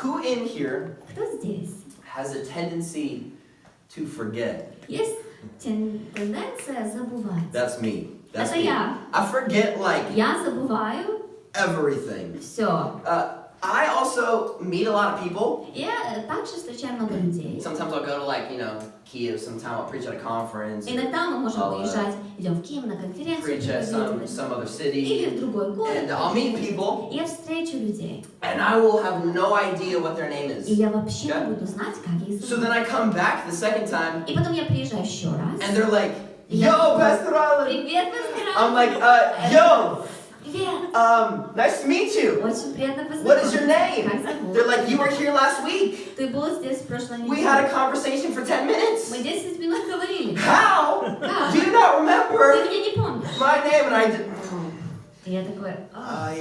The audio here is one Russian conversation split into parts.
Who in here Кто здесь? has a tendency to forget? Есть тенденция забывать. That's me. That's Это me. я. I forget like Я забываю everything. все. I also meet a lot of people. Я также встречаю много людей. Sometimes I'll go to like, Kiev, sometimes I'll preach at a conference. Иногда мы можем выезжать, идем в Киев на конференцию, Preach at some other city. или в другой город. And I'll meet people. Я встречу людей. And I will have no idea what their name is. И я вообще не буду знать, как их So зовут. then I come back the second time. И потом я приезжаю еще раз. And they're like, yo, Pastor Island. Привет, Пастор I'm like, yo. Привет. Nice to meet you. Очень приятно What is your познакомиться. name? Как зовут? They're like, you were here last week. Ты был здесь в прошлой We неделе. had a conversation for 10 minutes. Мы 10 минут говорили. How? Как? Do you not Ты remember меня не помнишь. my name? And I did. И я такой,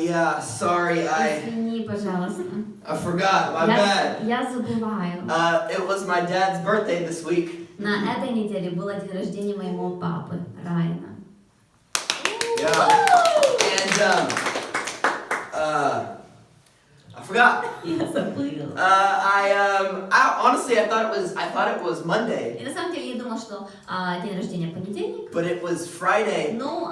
Yeah, sorry, извини, пожалуйста. I forgot. My bad. Я забываю. It was my dad's birthday this week. На этой неделе был день рождения моего папы, Райана. Yeah. And I forgot. Я забыл. I honestly I thought it was Monday, И на самом деле я думала, что день рождения понедельник, but it was Friday. но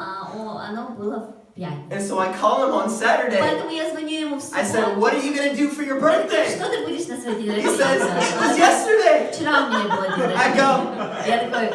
оно было в пятницу. And so I call him on Saturday. Поэтому я звоню ему в I said, субботу. "What are you gonna do for your Я говорю, birthday?" что ты будешь на свой день He рождения says, "It was делать? yesterday." Вчера у меня было день I go, рождения. Я такой,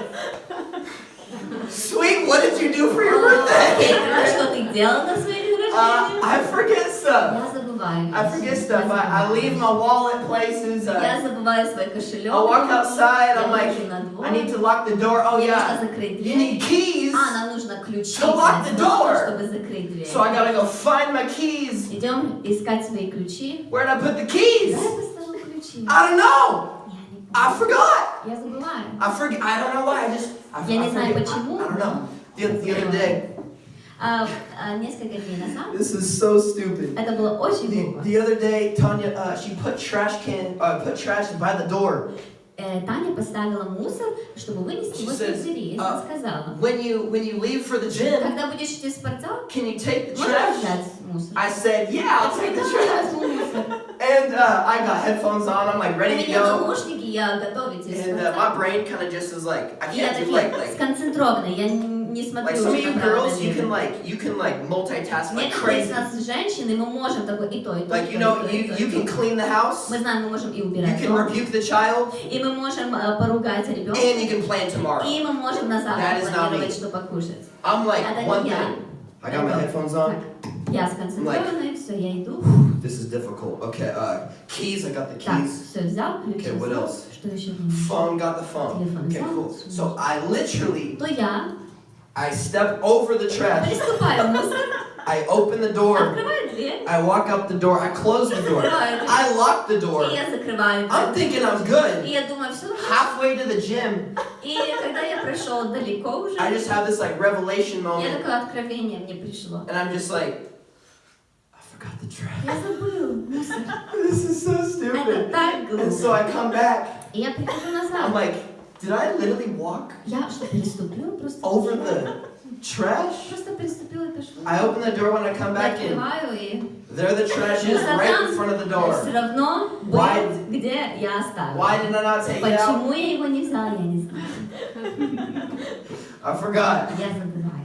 "Sweet, what did you do for your окей, birthday?" хорошо, что ты делал на свой день рождения? I forget stuff. Я забываю. I forget stuff. I leave my wallet places. Я забываю свой кошелек. I walk outside. Я I'm like, выхожу на двор. I need to lock the door. Oh Мне нужно yeah, закрыть you дверь. need keys. Нам нужно ключи, To lock the door. чтобы закрыть дверь. So I gotta go find my keys. Идем искать свои ключи. Where did I put the keys? Куда я поставила ключи? I don't know. Я не помню. I forgot. Я забываю. I forget. I don't know why. I Я не знаю forget. почему. I don't know. The other day. Несколько дней назад. This is so stupid. Это было очень глупо. The other day, Tanya, she put trash by the door. Таня поставила мусор, чтобы вынести его с двери. Я сказала, When you leave for the gym, когда будешь идти в спортзал, can you take the можешь trash? взять мусор? I said, yeah, I'll take the trash. Мусор. And I got headphones on. I'm like У ready to меня go. наушники, я готова идти в And спортзал. my brain kind of just is like, I Я can't do такие like сконцентрованная, я не смотрю some of уже you направо girls, you налево. can like multitask like Некоторые из crazy. нас женщины, мы можем такое и то, и то, Like и you то, know, и то, и то, you и can то. clean the house, Мы знаем, мы можем и you убирать can дом, rebuke the child, и мы можем поругать ребенка, and you can plan tomorrow. и мы можем на завтра That is not me. планировать, что покушать. I'm like Это one не я. thing. I got my headphones on. Так, я сконцентрирована, все, я иду. This is difficult. Okay, keys. I got the Так, keys. все, взял, ключи Okay, what взял. else? Что еще не Phone, got the phone. Телефон Okay, взял. cool. So I literally, То я I step over the trash. приступаю мусор, I open the door. открываю дверь, I walk up the door. I close the door. I lock the door. и я закрываю I'm дверь. thinking I'm good. И я думаю, все хорошо. Halfway to the gym, И когда я прошел далеко уже, I just have this like revelation я moment, такое откровение мне пришло. and I'm just like, I forgot the trash. Я забыл мусор. This is so Это stupid. так And so глупо. I come back. И я прихожу I'm назад. like, did I literally walk Я что, переступила просто? over the trash? Просто переступила и пошла. I open the door when I come Я back in. открываю и... There the trash is right in front of the Все door. равно Why- был, где я оставила. Why did I not take it out? Почему я его не взяла, я не знаю. I forgot. Я забываю.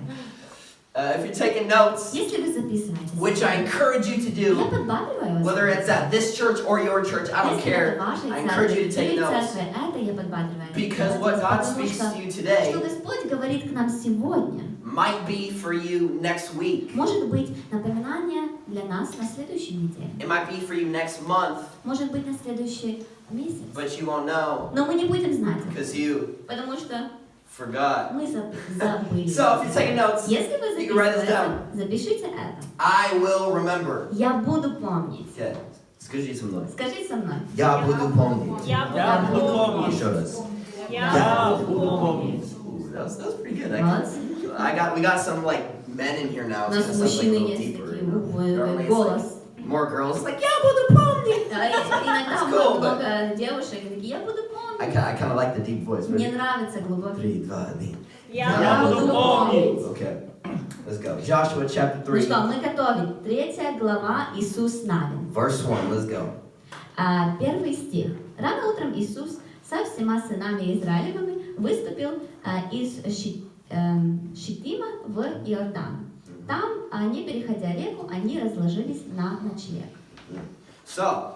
If you're taking notes, Если вы записываете, which I encourage you to я do, подбадриваю вас. whether it's at this church or your church, I don't Если care. это ваша I encourage you to церковь take или notes. церковь, это я подбадриваю. Because what God Потому speaks что to you today что Господь говорит к нам сегодня, might be for you next week. может быть напоминание для нас на следующей неделе, It might be for you next month, может быть на следующий месяц. but you won't know Но мы не будем знать, because you потому что forgot. мы забыли. So if you're taking notes, Если вы you can write this записываете, down. запишите это. I will remember. Я буду помнить. Okay. Скажи со мной. Скажите со мной. Я буду помнить. Я буду помнить. Еще раз. Я буду помнить. Ooh, that was pretty good. Молодцы. We got some like men in here now. У So нас it sounds like a мужчины little есть deeper. такие, Normally it's голос. like more girls like я буду помнить. Да, и иногда It's cool, but- много девушек такие, я буду I помнить. kind of like the deep voice. Мне Ready? нравится глубокий. 3, 2, 1. Я буду помнить. Okay. Let's go. Joshua chapter Ну 3, что, мы готовы. 3 глава, Иисус Навин. verse 1. Let's go. Первый стих. Рано утром Иисус со всеми сынами Израилевыми выступил из Шитима в Иордан. Там, не переходя реку, они разложились на ночлег. So,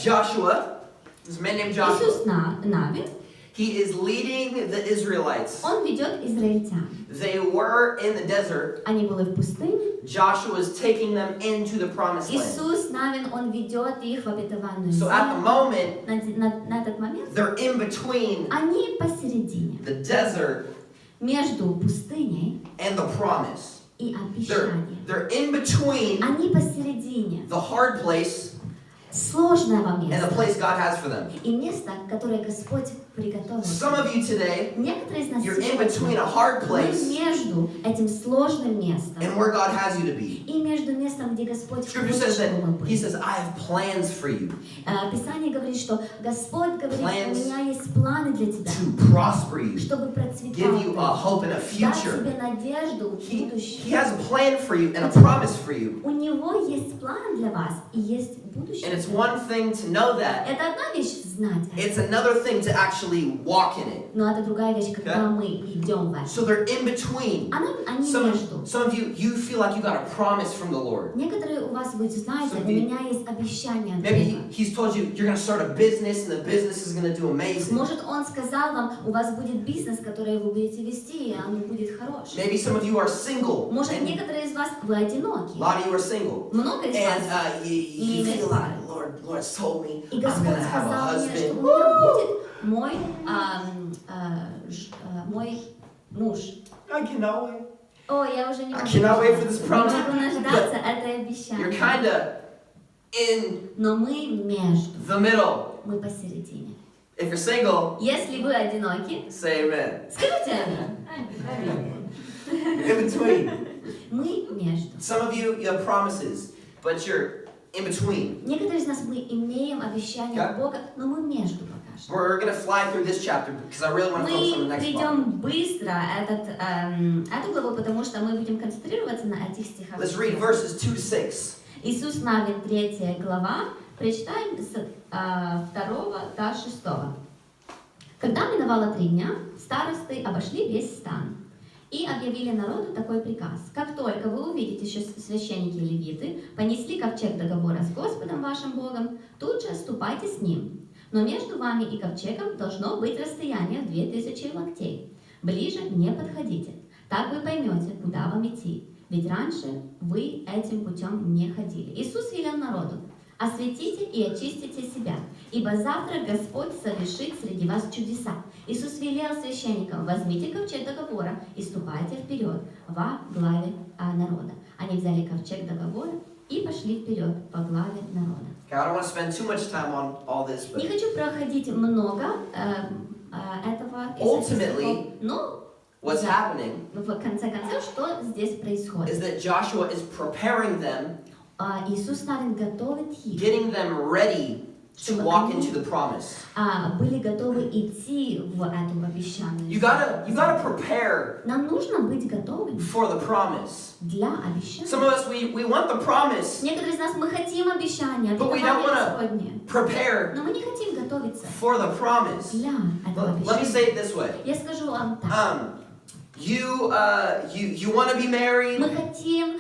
Joshua, this man named Joshua, Иисус Навин, he is leading the Israelites. он ведет израильтян. They were in the desert. Они были в пустыне. Joshua is taking them into the promised land. Иисус Навин, он ведет их в обетованную So at the землю. moment, На этот момент they're in between они посередине, the desert между пустыней and the promise. и обещанием. They're in between Они посередине. the hard place Сложного and the места. place God has for them. И место, которое Господь приготовил. Some of you today, Некоторые из нас you're in between a hard мы place между этим сложным местом and where God has you to be. и между местом, где Господь Scripture хочет, says that чтобы мы He были. says, I have plans for you Писание говорит, что Господь говорит, Plans у меня есть планы для тебя, to prosper you, чтобы give процветал you ты, a hope and a дать future. тебе надежду в He будущее. has a plan for you and a promise for you. У Него есть план для вас и есть будущее. And it's one thing to know that, Это одна вещь знать, it's another thing to actually walk in it. но это другая вещь, когда мы идем в это. So they're in between. Они между. Some of you feel like you got a promise from the Lord. Некоторые у вас будут, знаете, Some у меня есть обещание от Maybe Бога. He's told you you're going to start a business and the business is going to do amazing. Может, Он сказал вам, у вас будет бизнес, который вы будете вести, и он будет хороший. Maybe some of you are single. Может, And некоторые из вас, вы одиноки. a lot of you are single. Много из And вас. you feel like, Lord's told me И I'm going Господь to have a сказал мне, что husband. у меня будет мой муж. I cannot wait. О, я уже не I могу. cannot wait for this Не promise. могу дождаться этой You're обещания. kind of in Но мы между, the middle. мы посередине. If you're single, Если вы одиноки, say amen. скажите аминь. You're in between. Мы между. Some of you have promises, but you're in between. Некоторые из нас мы имеем обещания от Okay. Бога, но мы между пока что. We're going to fly through this chapter because I really want to focus on the Мы next one. придем быстро эту главу, потому что мы будем концентрироваться на этих стихах. Let's read verses 2 to 6. Иисус Навин, 3 глава, прочитаем с 2 до 6. Когда миновало 3 дня, старосты обошли весь стан и объявили народу такой приказ. Как только вы увидите, что священники и левиты понесли ковчег договора с Господом вашим Богом, тут же ступайте с ним. Но между вами и ковчегом должно быть расстояние в 2000 локтей. Ближе не подходите. Так вы поймете, куда вам идти. Ведь раньше вы этим путем не ходили. Иисус велел народу: осветите и очистите себя, ибо завтра Господь совершит среди вас чудеса. Иисус велел священникам: возьмите ковчег договора и ступайте вперед во главе народа. Они взяли ковчег договора и пошли вперед во главе народа. Okay, I don't want to spend too much time on all this, but Не хочу проходить много этого. Ultimately, Но what's happening в конце концов, что здесь is происходит? that Joshua is preparing them, Иисус Навин готовит их, getting them ready to walk into the promise. были готовы идти в эту обещанную. You gotta prepare Нам нужно быть готовыми for the promise. для обещания. Some of us, we want the promise, Некоторые из нас мы хотим обещания, But we don't wanna- Господне, prepare но мы не хотим готовиться for the promise. для этого Let me обещания. say it this way. Я скажу вам так. You want to be married. Мы хотим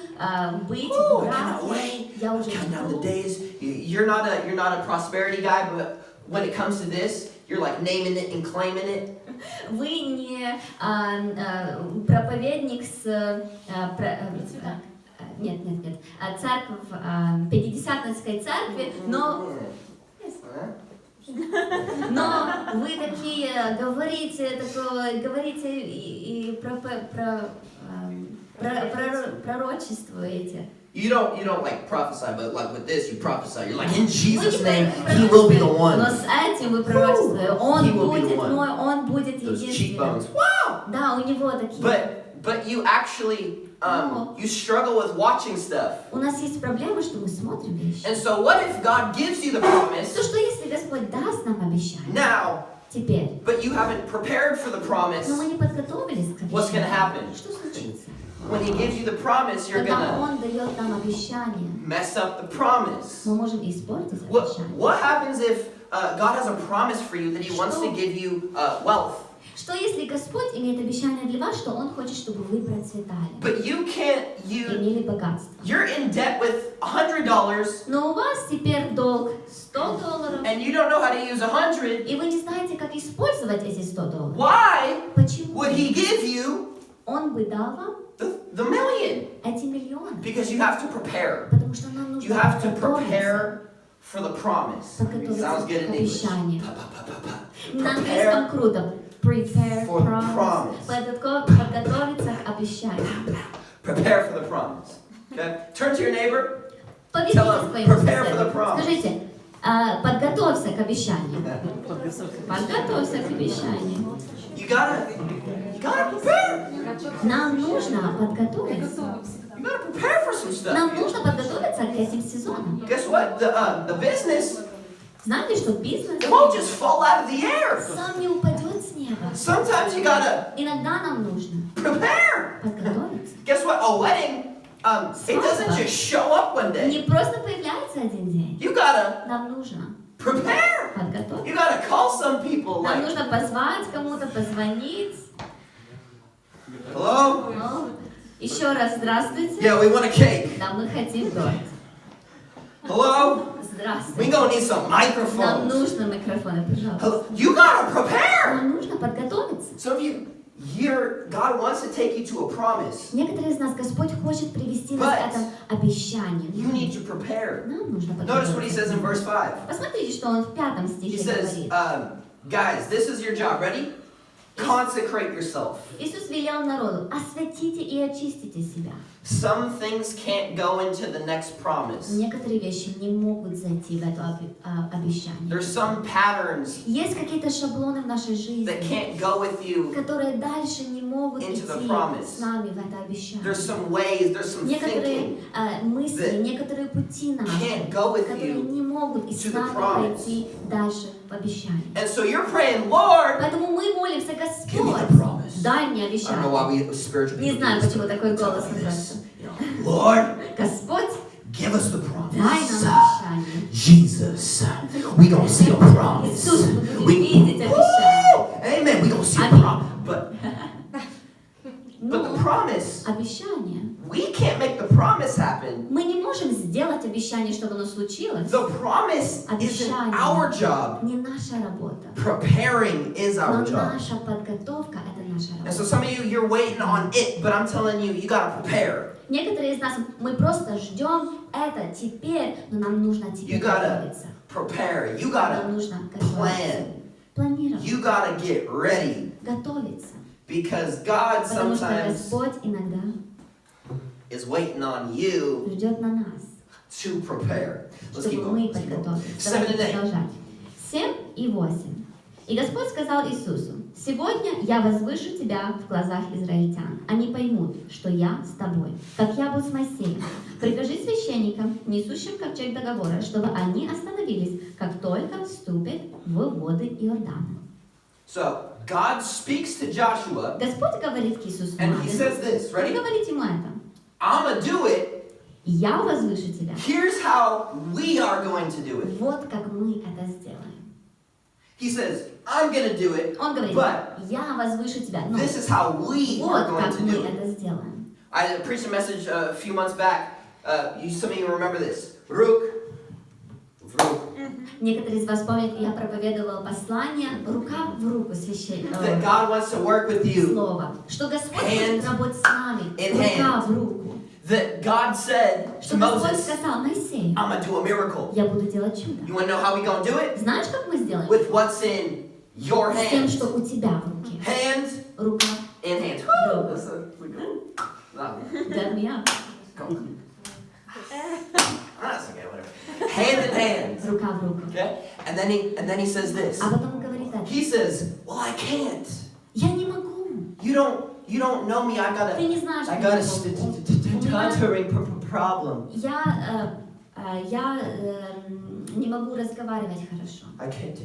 быть Ooh, в cannot браке. wait. Я уже Count down the жду. days. You're not a prosperity guy, but when it comes to this, you're like naming it and claiming it. Вы не проповедник с нет, церковь Пятидесятнической церкви, но вы такие говорите и пророчествуете. You don't like prophesy, but like with this, you prophesy. You're like, in Jesus' name, He will be the one. Но с этим вы пророчествуете. Он He will be the будет one. мой, он будет Those единственным. cheekbones. Wow. Да, у него такие. But you actually you struggle with watching stuff. У нас есть проблема, что мы смотрим вещи. And so what if God gives you the promise То, что если Господь даст нам обещание, now, теперь, but you haven't prepared for the promise? но мы не подготовились к What's gonna обещанию, happen? что случится? when he gives you the promise, you're Когда gonna Он дает нам обещание, mess up the promise. мы можем испортить What, обещание. what happens if God has a promise for you that he wants to give you wealth? Что если Господь имеет обещание для вас, что Он хочет, чтобы вы процветали, But you имели богатство. you're in debt with $100 Но у вас теперь долг $100, and you don't know how to use 100. и вы не знаете, как использовать эти $100. Why Почему? would he give you Он бы дал вам the million? эти миллионы. Because you have to prepare. Потому что нам нужно You have to подготовиться. prepare for the promise. Sounds good in English. Обещание. На Prepare английском круто. Prepare for the promise. promise. Подготовиться к обещанию. Prepare for the promise. Okay? Turn to your neighbor. Поверните Tell them, своему prepare for the соседу. promise. Скажите, подготовься к обещанию. Подготовься к обещанию. You gotta prepare. Нам нужно подготовиться. You gotta prepare for some Нам stuff. нужно подготовиться к этим сезонам. Guess what? The business, Знаете, что бизнес it won't just fall out of the air. сам не упадет с неба. Sometimes you gotta Иногда нам нужно prepare. подготовиться. Guess what? A wedding, it doesn't just show up one day. Не просто появляется один день. You gotta Нам нужно prepare. подготовиться. You gotta call some people Нам like, нужно позвать кому-то, позвонить. hello? Ну, еще раз здравствуйте. Yeah, we want a cake. Да, мы хотим торт. Hello? We Здравствуйте. gonna need some Нам microphones. нужно микрофоны, пожалуйста. Hello? You gotta prepare. Нам нужно подготовиться. Some of you, God wants to take you to a promise. Некоторые из нас Господь хочет привести нас к этому обещанию. You need to prepare. Нам нужно Notice what he says in подготовиться. verse 5. Посмотрите, что он в 5 He стихе says, говорит. guys, this is your job. Ready? Consecrate yourself. Иисус велел народу: осветите и очистите себя. Some things can't go into the next promise. Некоторые вещи не могут зайти в это обещание. There's some patterns Есть какие-то шаблоны в нашей that жизни, can't go with you. которые дальше не могут Into идти the promise. с нами в это обещание. There's some ways, there's some Некоторые thinking мысли, that некоторые пути наши, can't go with которые you не могут и to с the нами promise. пойти дальше в обещание. And so you're praying, Lord, Поэтому мы молимся: give me the Господь, promise. дай мне I don't know обещание. why we spiritual Не people знаю, do this. почему такой голос This. называется. Lord, Господь, give us the дай promise. нам обещание. Jesus, we gonna see a promise. Иисус, мы будем We, видеть обещание. amen. We gonna see a Аминь. promise. But the Но promise, обещание. we can't make the promise happen. Мы не можем сделать обещание, чтобы оно случилось. The promise isn't our job. Не наша работа. Preparing is Но our job. наша подготовка — это наша And so работа. some of you, you're waiting on it, but I'm telling you, you gotta prepare. Некоторые из нас, мы просто ждем это теперь, но нам нужно теперь You gotta готовиться. Prepare. You Нам gotta нужно готовиться. plan. Планировать. You gotta get ready. Готовиться. Because God Потому что sometimes Господь иногда is waiting on you ждет на нас, to prepare. Let's keep чтобы мы going. Let's keep going. подготовились. 7 Давайте and 8. продолжать. 7 и 8. И Господь сказал Иисусу: «Сегодня я возвышу тебя в глазах израильтян. Они поймут, что я с тобой, как я был с Моисеем. Прикажи священникам, несущим ковчег договора, чтобы они остановились, как только вступят в воды Иордана». So God speaks to Joshua Господь говорит к Иисусу and he says Навину. this, Он ready? говорит ему это: I'm gonna do it. «Я возвышу тебя». Here's how we are going to do it. Вот как мы это сделаем. He says, I'm gonna do it, Он говорит: but «Я возвышу тебя». Но this is how we are вот going как to мы do it. это сделаем. I preached a message a few months back. Some of you remember this. Vruk. Некоторые из вас помнят, я проповедовала послание рука в руку That священного God wants to work with you. слова, что Господь Hand хочет работать с нами in рука hand. в руку. That God said to Что Господь Moses, сказал Моисею: I'm gonna do a miracle. «Я буду делать чудо». You wanna know how we gonna do it? Знаешь, как мы сделаем? With what's in your С тем, hand. что у тебя в руке. Hand Рука. in hand. Ruku. That's a- Get me up. That's okay, whatever. Hand in hand. Рука в руку. Okay? And then he says this. А потом он говорит это: He says, well, I can't. «Я не могу». You don't know me. I got Ты a не знаешь I меня. got a stuttering problem. Я не могу разговаривать хорошо. I can't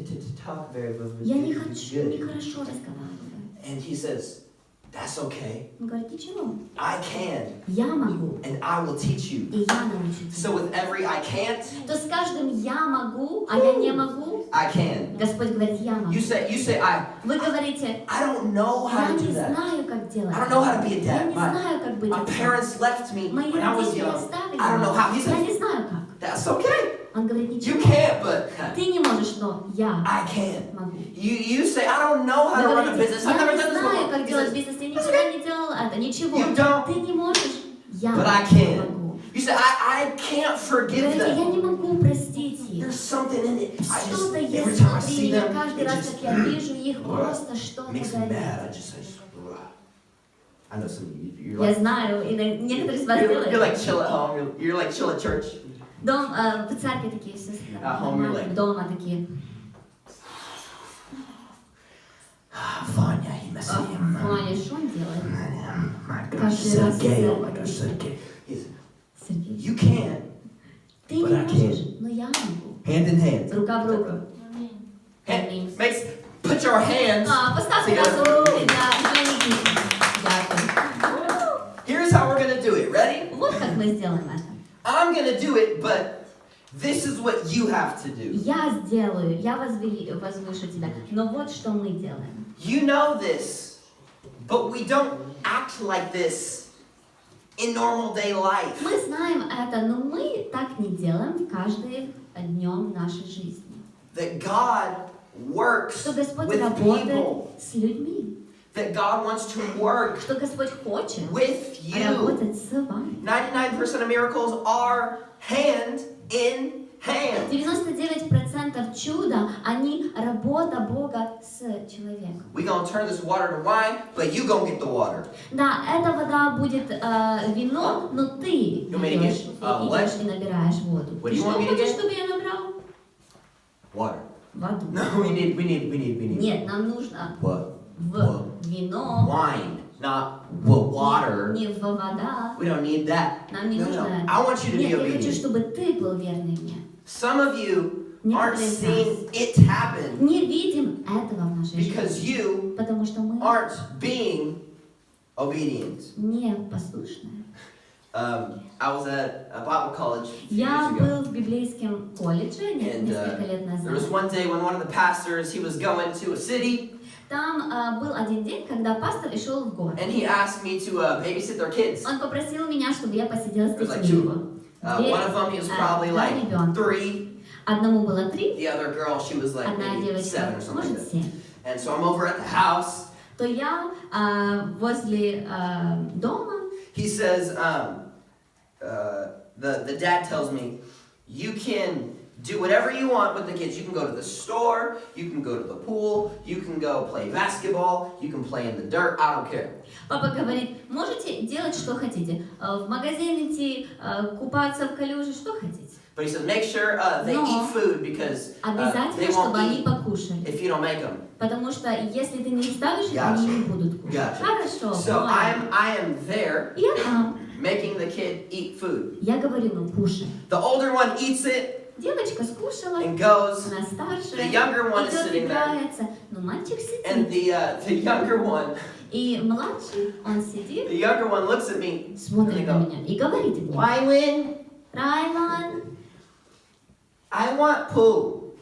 talk very well. Я не хочу, не хорошо разговаривать. And he says, That's okay. Он говорит, ничего, I can, я могу, and I will teach you. и я научу тебя. So with every I can't, То с каждым я могу, а я не могу, I can. Господь говорит, я могу. You say, Вы говорите, I don't know how я to do не that. знаю, как делать. I don't know how to be a Я dad. не знаю, как быть My отцом. parents left me Мои when I was родители young. оставили I don't know how. He меня. Я said, не знаю, как. that's okay. Он говорит, You ничего. can't, but Ты не можешь, но я I can. могу. You say, I don't know how Вы to run a говорите, business. I've я never не done this знаю, before. как He делать says, бизнес, я "That's никогда okay. не делал это. Ничего. You don't. Ты не можешь. Я But I can. могу. You say, I can't forgive Говорите, я them. не могу простить их. There's something in it. I just, Что-то есть every time I внутри see меня. them, Каждый it раз, just как я вижу их, просто что-то makes me горит. mad. I just say, "Ugh." I know some of you, you're Я like, знаю, и некоторые из вас you're делают. like chill at home. You're like chill at church. Дом, в церкви такие все нормально, дома такие. Vanya, he messed me up. Ваня, что он делает? My gosh, Каждый раз Sergey, это- oh my gosh, Sergey. Сергей, You can't. ты не but I можешь, но я могу. Hand in hand. Рука в руку. Hand, put your hands. Поставьте ваши руки для Никиты. Дякую. Here's how we're gonna do it. Ready? Вот как мы сделаем это. I'm gonna do it, but this is what you have to do. Я сделаю, я возвышу тебя. Но вот что мы делаем. You know this, but we don't act like this in normal day life. Мы знаем это, но мы так не делаем каждым днем нашей жизни. That God works Что Господь with работает people. с людьми. That God wants to work Что Господь хочет with you. работать с вами. 99% of miracles are hand in hand. 99% чуда, они работа Бога с человеком. We're gonna turn this water to wine, but you gonna get the water. Да, эта вода будет вино, но ты You want me to идешь get, what? и набираешь воду. What do Ты you что want me to хочешь, get? чтобы я набрал? Water. Воду. No, we need. Нет, нам нужно What? в вино, Wine, not water. не в вода. We don't need that. Нам не No, нужно no. это. I want you to be Нет, я хочу, obedient. чтобы ты был верный мне. Some of you aren't Некоторые из seeing нас it happen не видим этого в нашей because жизни, you потому что мы aren't being obedient. не послушные. I was at a Bible college a few Я years ago. был в библейском колледже And несколько лет there was назад. one day when one of the pastors, he was going to a city, Там был один день, когда пастор шел в город. and he asked me to babysit their kids. Он попросил меня, чтобы я посидела с It was like детьми two. его. Две- One of them, he was probably два like ребенка. 3. Одному было 3, The other girl, she was like одна maybe 7 девочка, or something like может that. 7. And so I'm over at the house. То я возле дома, He says, the dad tells me, you can do whatever you want with the kids. You can go to the store, you can go to the pool, you can go play basketball, you can play in the dirt, I don't care. папа говорит, можете делать, что хотите. В магазин идти, купаться в калюже, что хотите. But he says, make sure they Но eat food because they Обязательно, чтобы won't они eat покушали. if you don't make them. Потому что если ты не ставишь, Gotcha. они не будут кушать. Gotcha. Хорошо, So понял. I am there Я там. making the kid eat food. Я говорю, ну кушай. The older one eats it Девочка скушала, and goes, она старшая, the younger one is идет sitting there, играется. Но мальчик and сидит. the younger one, И младший, он сидит, the younger one looks at me, смотрит на меня и говорит мне, why win? Райлан, I want poo.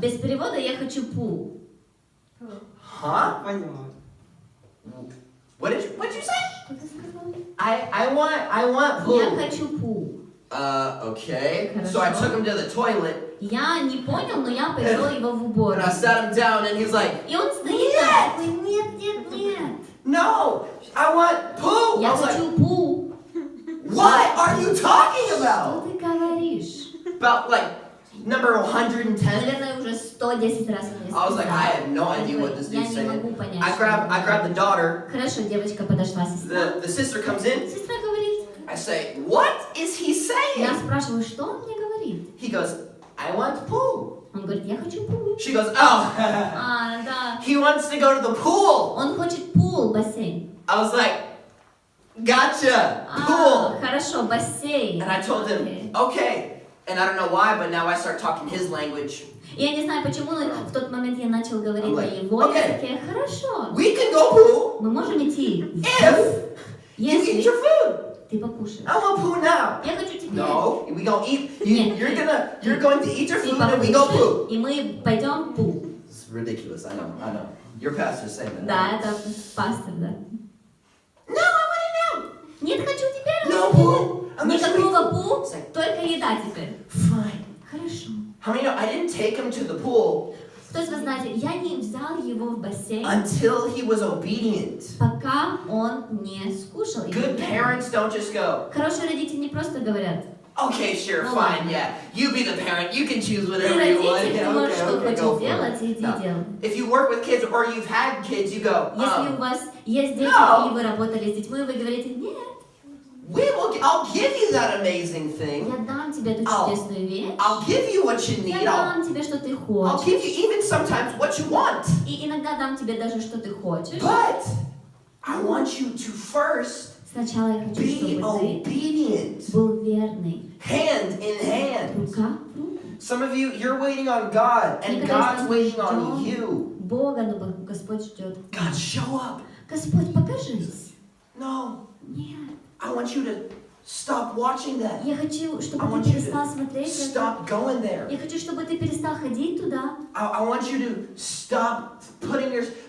без перевода я хочу пу. Huh? What'd you say? Что ты сказал? I want Я poo. хочу пу. Okay. So I took him to the toilet Я не понял, но я повел его в and уборную. I sat him down and he's like, И он стоит там, такой, нет, нет, нет. no, I want poo. I Я was like, хочу пу. what are you talking Что about? ты говоришь? About like number 110? Наверное, уже 110 раз он мне I was like, I сказал. have no idea what this Я dude's не могу saying. понять. I что он grab the daughter. Хорошо, девочка подошла, сестра. The sister comes in. Сестра говорит, I say, what is he я saying? спрашиваю, что он мне говорит? He goes, I want poo. Он говорит, я хочу пул. She goes, oh, Да. he wants to go to the pool. Он хочет пул, бассейн. I was like, gotcha, pool. Хорошо, бассейн. And I told him, Окей. okay, And I don't know why, but now I start talking his language. И я не знаю почему, но в тот момент я начал говорить I'm на like, его okay. языке. Хорошо, We can go poo мы можем идти, if you eat если your food. ты покушаешь. I want poo now. Я хочу теперь. No, we gonna eat. Нет. You're going to eat your Ты food and we go покушаешь, poo. и мы пойдем пу. It's ridiculous. I know. Your pastor's saying that. Да, это пастор, да. No, I want it now. Нет, хочу теперь. No poo. I'm not sure. Никакого пу, только еда теперь. Fine. Хорошо. How many know I didn't take him to the pool То есть, вы знаете, я не взял его в бассейн, until he was obedient. пока он не скушал. Good parents don't just go, Хорошие родители не просто говорят, okay, sure, Ну fine, ладно. yeah. You be the parent. You can choose ты whatever you want. родитель, ты Yeah, можешь что okay, хочешь go for делать, it. иди No. делай. If you work with kids or you've had kids, you go, Если у вас есть дети, No. или вы работали с детьми, вы говорите, нет, I'll give you that amazing thing. я дам тебе эту I'll- чудесную вещь, I'll give you what you я need. дам тебе, что ты I'll хочешь, give you even sometimes what you want. и иногда дам тебе даже, что ты хочешь. But I want you to first Сначала я хочу, be чтобы ты obedient. был верный, Hand in hand. рука в руку. Some of you, you're waiting on God, and Некоторые God's из нас waiting on ждем you. Бога, но Господь ждет. God, show up. Господь, покажись. No, Нет. I want you to stop watching that. Я хочу, I чтобы want ты you перестал to смотреть это. stop going there. Я хочу, чтобы ты перестал ходить туда. I want you to stop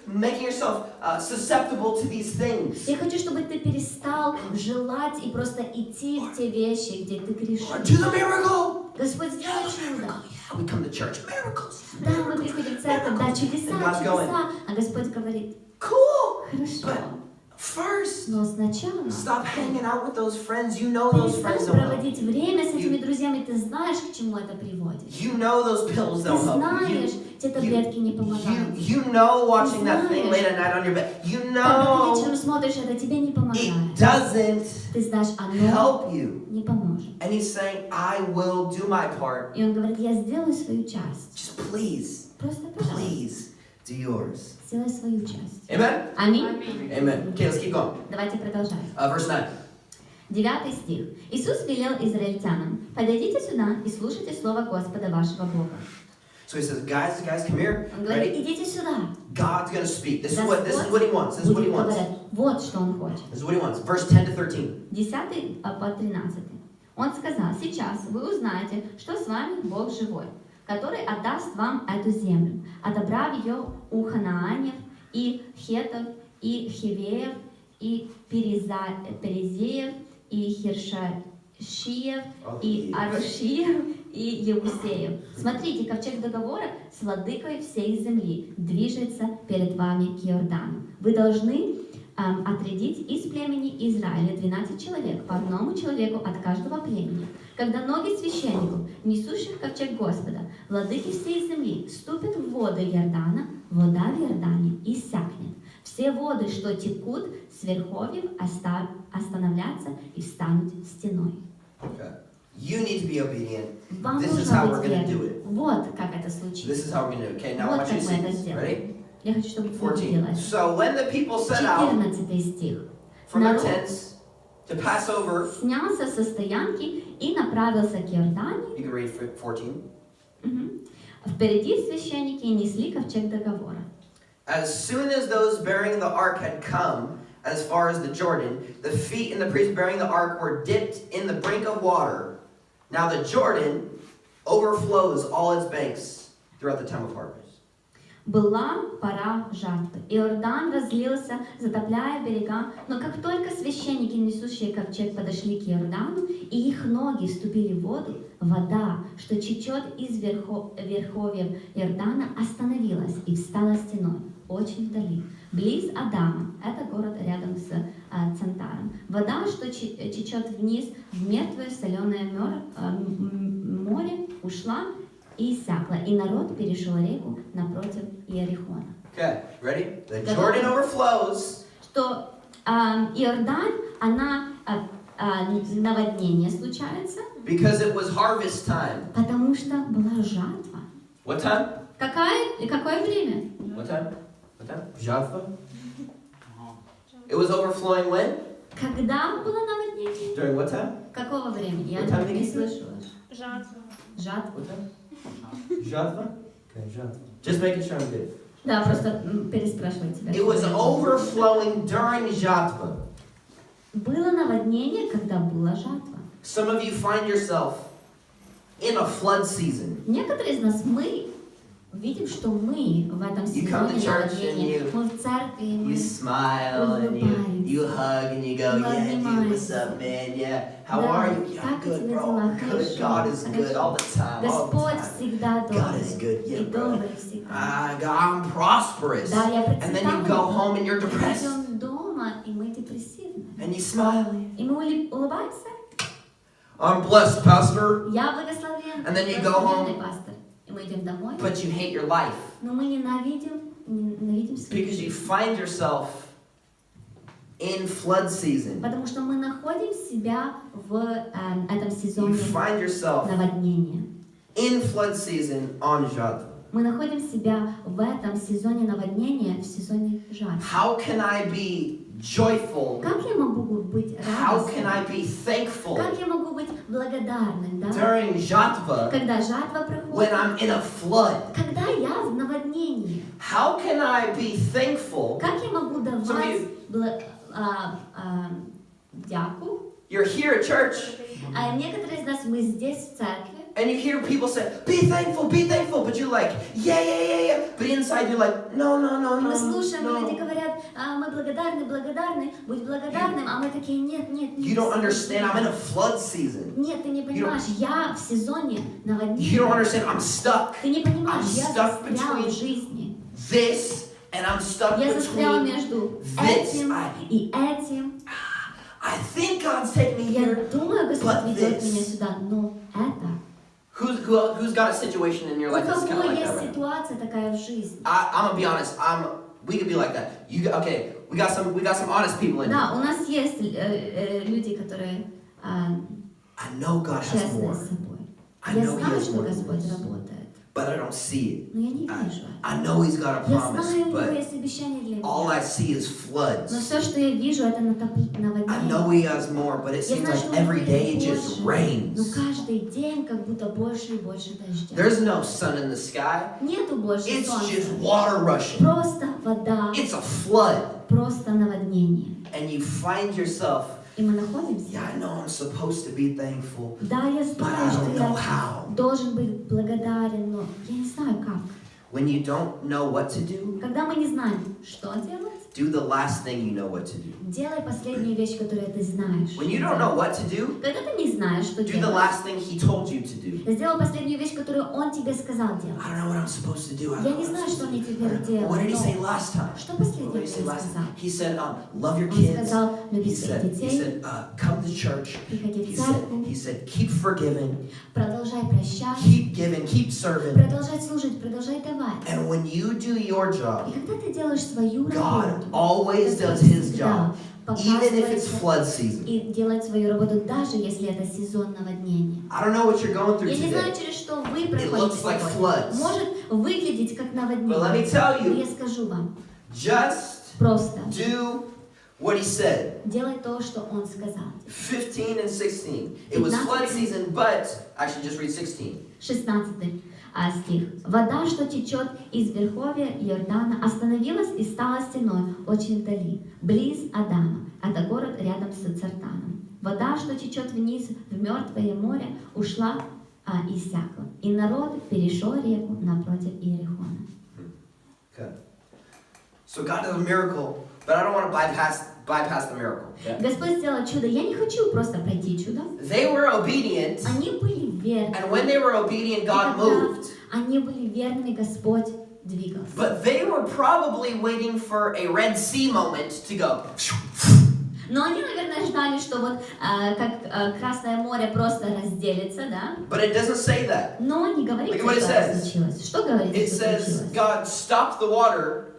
making yourself susceptible to these things. Я хочу, чтобы ты перестал желать и просто идти в те вещи, где ты грешишь. Lord, do the miracle. Господь, сделай чудо. Yeah, we come to church. Miracles. Да, мы приходим в церковь, да, чудеса, And God's going, чудеса. А Господь говорит, cool. хорошо, But first, но сначала stop hanging out with those friends. You know those friends перестань don't help. проводить время с этими друзьями. Ты знаешь, к чему это приводит. You know those pills Ты don't help знаешь, you. те таблетки не помогают. You know watching that thing знаешь. late at night on your bed. You Когда ты know вечером смотришь, это тебе не it помогает. doesn't Ты знаешь, оно help you. не поможет. And he's saying, I will do my part. И он говорит, я сделаю свою часть. Just please, Просто, пожалуйста, please do yours. сделай свою часть. Amen? Аминь. Amen. Okay, let's keep going. Давайте продолжаем. Verse 9. 9 стих. Иисус велел израильтянам, подойдите сюда и слушайте слово Господа вашего Бога. So he says, guys, come here. Он говорит, Ready? идите сюда. God's going to speak. This is Господь what he wants. This is what he будет wants. говорить. Вот что он хочет. This is what he wants. Verse 10 to 13. 10 по 13. Он сказал, сейчас вы узнаете, что с вами Бог живой, который отдаст вам эту землю, отобрав ее у ханаанев и хетов, и хивеев, и перезеев, и хиршашиев, и арушиев, и ебусеев. Смотрите, ковчег договора с владыкой всей земли движется перед вами к Иордану. Вы должны отрядить из племени Израиля 12 человек, по одному человеку от каждого племени. Когда ноги священников, несущих ковчег Господа, владыки всей земли, ступят в воды Иордана, вода в Иордане иссякнет. Все воды, что текут с верховьев, остановятся и встанут стеной. Okay. You need to be obedient. Вам This is how нужно we're быть going to do верным. it. Вот как это случится. This is how we're going to do it. Okay, now I Вот want you как to мы see это this. сделаем. Ready? Я хочу, чтобы вы 14. делали. So when the people set out 14 стих. from their Народ tents to pass over, снялся со стоянки и направился к Иордане. you can read 14. Впереди священники несли ковчег договора. As soon as those bearing the ark had come as far as the Jordan, the feet and the priests bearing the ark were dipped in the brink of water. Now the Jordan overflows all its banks throughout the time of harvest. Была пора жатвы. Иордан разлился, затопляя берега, но как только священники, несущие ковчег, подошли к Иордану, и их ноги вступили в воду, вода, что течет из верховьев Иордана, остановилась и встала стеной, очень вдали. Близ Адама, это город рядом с Центаром. Вода, что течет вниз в мертвое соленое море, ушла и иссякла, и народ перешел реку напротив Иерихона. Okay, ready? The Jordan overflows. Что Иордан, она наводнение случается, Because it was harvest time. потому что была жатва. What time? Какое время? What time? What time? Java? It was overflowing when? Когда было наводнение? During what time? Какого времени? Я What time не did you слышала. жатву. Жатва? Okay, жатва. Just making sure I'm good. Да, просто переспрашивать тебя. It was overflowing during жатва. Было наводнение, когда была жатва. Some of you find yourself in a flood season. Некоторые из нас, мы видим, что мы в этом You come to сезоне church наводнения. and Мы в церкви, You мы smile and you hug and you go, yeah, dude, what's up, man? Yeah, how Да, are you? Yeah, как у good, тебя bro. дела? Good. Хорошо, God is good хорошо. all the time. All the Господь time. всегда God is добрый. good, yeah, И bro. добрый всегда. I'm prosperous. Да, я And then you go процветаю. home and you're Мы depressed. идем дома, и мы депрессивны. And you smile. И мы улыбаемся. I'm blessed, Pastor. Я благословен. And then you go благословенный home. пастор. И мы идем домой. But you hate your life Но мы ненавидим свою because you жизнь. find yourself in flood season. Потому что мы находим себя в этом You сезоне find yourself наводнения. in flood season on жатва. Мы находим себя в этом сезоне наводнения, в сезоне жатвы. How can I be joyful? Как я могу быть How can радостным? I be thankful Как я могу быть благодарным, да? during жатва Когда жатва when проходит, I'm in a flood? когда я в наводнении, How can I be thankful? как я могу давать Смотри. дяку? You're here at church Некоторые из нас, мы здесь в церкви, and you hear people say, be thankful, but you're like, yeah. But inside you're like, no. и мы слушаем, и люди говорят, мы благодарны, будь благодарным, а мы такие, нет. You don't understand, I'm in a flood season. Нет, ты не понимаешь, я в сезоне You don't наводнения. understand, I'm stuck. Ты не понимаешь, I'm я stuck застрял between в жизни. This and I'm stuck Я застрял between между this. этим и этим. I think God's taking me Я here. думаю, Господь but ведет this. меня сюда, но это. Who's got a situation in your У life that's kind кого of like that есть right now? ситуация такая в жизни? I'm gonna be honest. We could be like that. We got some honest people in here. Да, у нас есть люди, которые I know God has честны more, с собой. I Я know He знаю, has что more than Господь this. работает, but I don't see it. но я не вижу. I know He's got a Я promise, знаю, у него but есть обещание для all меня. I see is Но floods. все, что я вижу, это I know наводнение. He has more, but it Я seems знаю, like что у него every day it есть just больше, rains. но каждый день как будто больше и больше дождя. There's no sun in the sky. Нету больше It's just солнца. water rushing. Просто вода, It's a flood. просто наводнение. And you find yourself, И мы находимся. yeah, I know I'm supposed to be thankful, Да, я but знаю, I что don't know я how. должен быть благодарен, но я не знаю как. When you don't know what to do, Когда мы не знаем, что делать, do the last thing you know what to do. делай последнюю вещь, которую ты знаешь. When you что don't know делать. what to do, Когда ты не знаешь, что do the делать, last thing He told you to do. сделай последнюю вещь, которую Он тебе сказал делать. I don't know what I'm supposed to do. I don't Я know не what I'm знаю, что supposed мне to do. теперь делать. What did He но say last time? Что What did последнее He say Он last сказал? time? He said, love your Он kids. сказал, He люби своих said, детей, come to church. приходи в He церковь, said, keep forgiving, продолжай прощать, keep giving, keep serving. продолжай служить, продолжай давать. And when you do your И job, когда ты делаешь свою God работу, always does Господь His job, всегда even if it's показывается flood season. и делает свою работу, даже если это сезон наводнения. I don't know what you're going through Я не знаю, today, через что вы It проходите looks like сегодня. floods. Может выглядеть как but let me наводнение. tell Но you, я скажу вам, just просто do what He said. делай то, что Он сказал. 15 and 16. It was flood season, but actually just read 16. 16 стих. «Вода, что течет из верховья Иордана, остановилась и стала стеной очень вдали, близ Адама. Это город рядом с Цартаном. Вода, что течет вниз в мертвое море, ушла и иссякла. И народ перешел реку напротив Иерихона». Okay. So God does a miracle, but I don't want to bypass the miracle. Okay? Господь сделал чудо. Я не хочу просто пройти чудо. They were obedient, Они были верны. and when they were obedient, И God когда moved. они были верными, Господь двигался. But they were probably waiting for a Red Sea moment to go. Но они, наверное, ждали, что вот как Красное море просто разделится, да? But it doesn't say that. Но не говорится, Look at what it что это says. случилось. Что говорится, It что says случилось? God stopped the water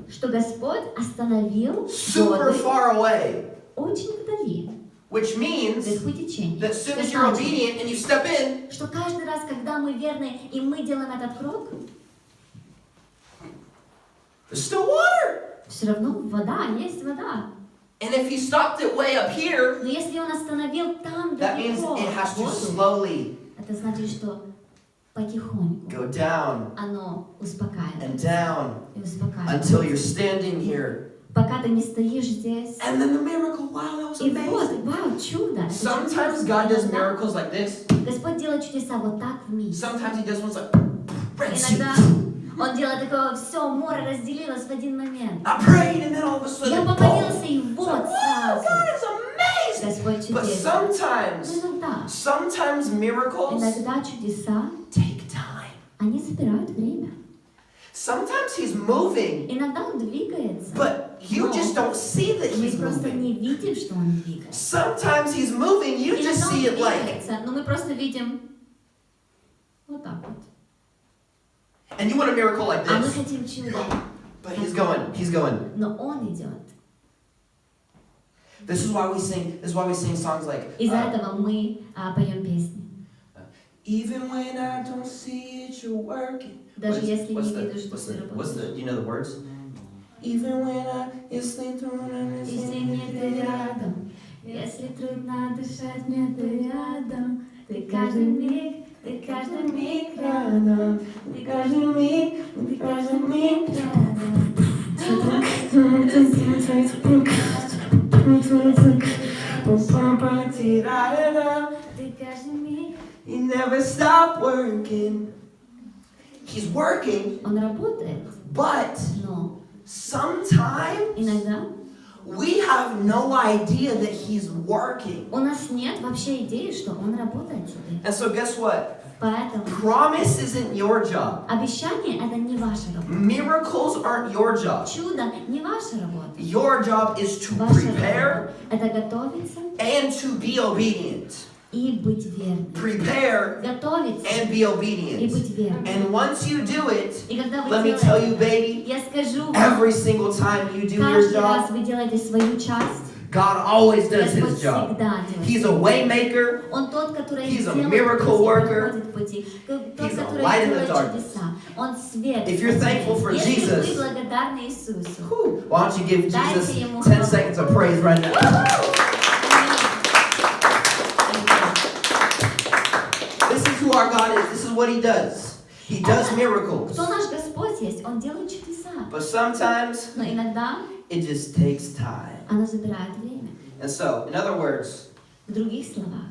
Что Господь остановил super воды far away, очень вдали, which means вверху течения. that as soon Что as you're значит, obedient and you step in, что каждый раз, когда мы верны и мы делаем этот крок, there's still water. все равно вода, есть вода. And if He stopped it way up here, Но если Он остановил там that means далеко it has to воду, slowly это значит, что потихоньку go down оно успокаивает and down и успокаивает. until you're standing here. Пока ты не стоишь здесь. And then the miracle, wow, that was И вот, amazing. вау, чудо. Это Sometimes чудесно. God does Иногда miracles like this. Господь делает чудеса вот так в мире. Sometimes He does ones like Red Sea. Иногда Он делает такое, все, море разделилось в один момент. I prayed and then all of a Я sudden, помолился, и boom. вот Wow, сразу. God is amazing. Господь But чудесен. sometimes, sometimes miracles Иногда чудеса, take time. они забирают время. Sometimes He's moving, Иногда Он двигается. but you just don't see that Мы He's просто moving. не видим, что Он двигается. Sometimes He's moving, you just Иногда Он see it like, двигается, но мы просто видим вот так вот. and you want a miracle like А мы this, хотим чудо, but He's going. но Он идет. This is why we sing songs like, Из-за этого мы поем песни. even when I don't see it, you're working. Даже если не What's видишь, что the, ты what's работаешь. the, you know the words? Even when I is Если мне ты рядом, если трудно дышать, мне ты рядом. Ты каждый миг рядом. Ты каждый миг рядом. Ты каждый миг. He never stopped working. He's working, Он работает, but но sometimes иногда we have no idea that He's working. у нас нет вообще идеи, что Он работает теперь. And so guess what? Поэтому Promise isn't your job. обещание — это не ваша работа. Miracles aren't your job. Чудо не ваша работа. Your job is to Ваша prepare работа — это готовиться and to be obedient. и быть верным. Prepare Готовиться and be и obedient. быть верным. And once you do it, И когда вы let me tell делаете, you, baby, я скажу вам, every single time you do your каждый раз job, вы делаете свою часть, God always does Господь His job. всегда делает. He's a way maker. Он тот, который He's a делает miracle пути, worker. проходит пути. Тот, He's a который light in the делает darkness. чудеса. Он свет. If you're thankful for Если Jesus, вы благодарны Иисусу, whew, why don't you give Дайте Jesus ему 10 хвалу. seconds of praise right now? This is who our God is. This is what He does. He does miracles. кто наш Господь есть, Он делает чудеса. But sometimes Но иногда it just takes time. оно забирает время. And so, in other words, В других словах,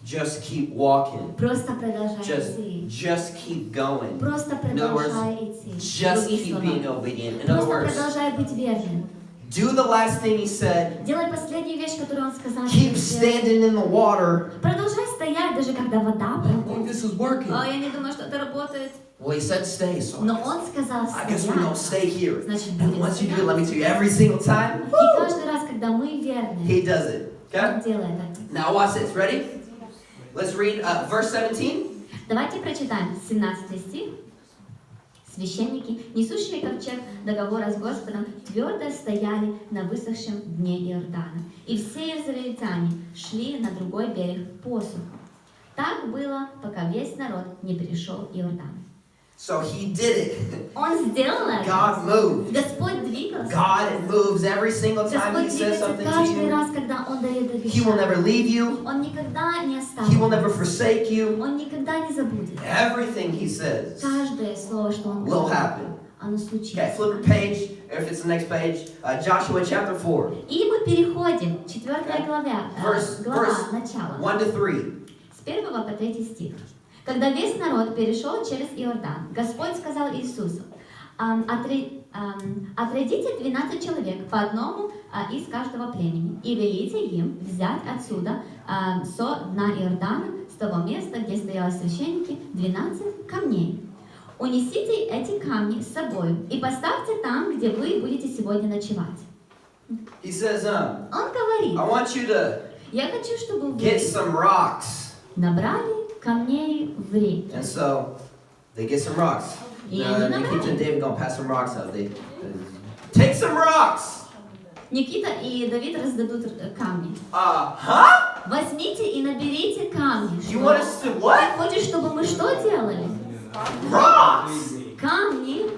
just keep walking. просто продолжай идти. Just keep going. Просто In other words, продолжай идти. В just других keep being словах, obedient. In other просто words, продолжай быть верным. do the last thing He said. Делай последнюю вещь, которую Он сказал. Keep что делать. standing in the water. Продолжай стоять, даже когда вода I don't think проходит. this is working. Я не думаю, что это работает. Well, He said stay, so Но Он сказал I guess we're gonna stay стоять. here. Значит, And будем once you do it, стоять. let me tell you, every single time, И каждый раз, когда мы верны, He does it. Okay? Он делает это. Now watch this. Ready? Let's read verse 17. Давайте прочитаем 17 стих. Священники, несущие ковчег договора с Господом, твердо стояли на высохшем дне Иордана. И все израильтяне шли на другой берег по суху. Так было, пока весь народ не перешел Иордан. So He did it. Он сделал это. God moved. Господь двигался. God moves every single time He Господь says двигается something to каждый you. раз, когда Он дает He will never обещание. leave you. Он никогда не He will оставит. never forsake you. Он никогда не забудет. Everything He says Каждое слово, что Он will говорит, happen. оно Okay, случится. flip your page, if it's the next page. Joshua chapter 4, И мы переходим к 4 главе, Verse глава, начало. 1 to 3. С 1 по 3 стих. Когда весь народ перешел через Иордан, Господь сказал Иисусу: «Отрядите 12 человек, по одному из каждого племени, и велите им взять отсюда со дна Иордана, с того места, где стояли священники, 12 камней. Унесите эти камни с собой и поставьте там, где вы будете сегодня ночевать». He says, Он говорит: I want you to «Я хочу, чтобы вы get some rocks. набрали камней в реке». And so they get some rocks. Yeah, Nikita and David gonna pass some rocks out. They take some rocks. Никита и Давид раздадут камни. Huh? Возьмите и наберите камни. You want us to what? Ты хочешь, чтобы мы что делали? Rocks. Камни.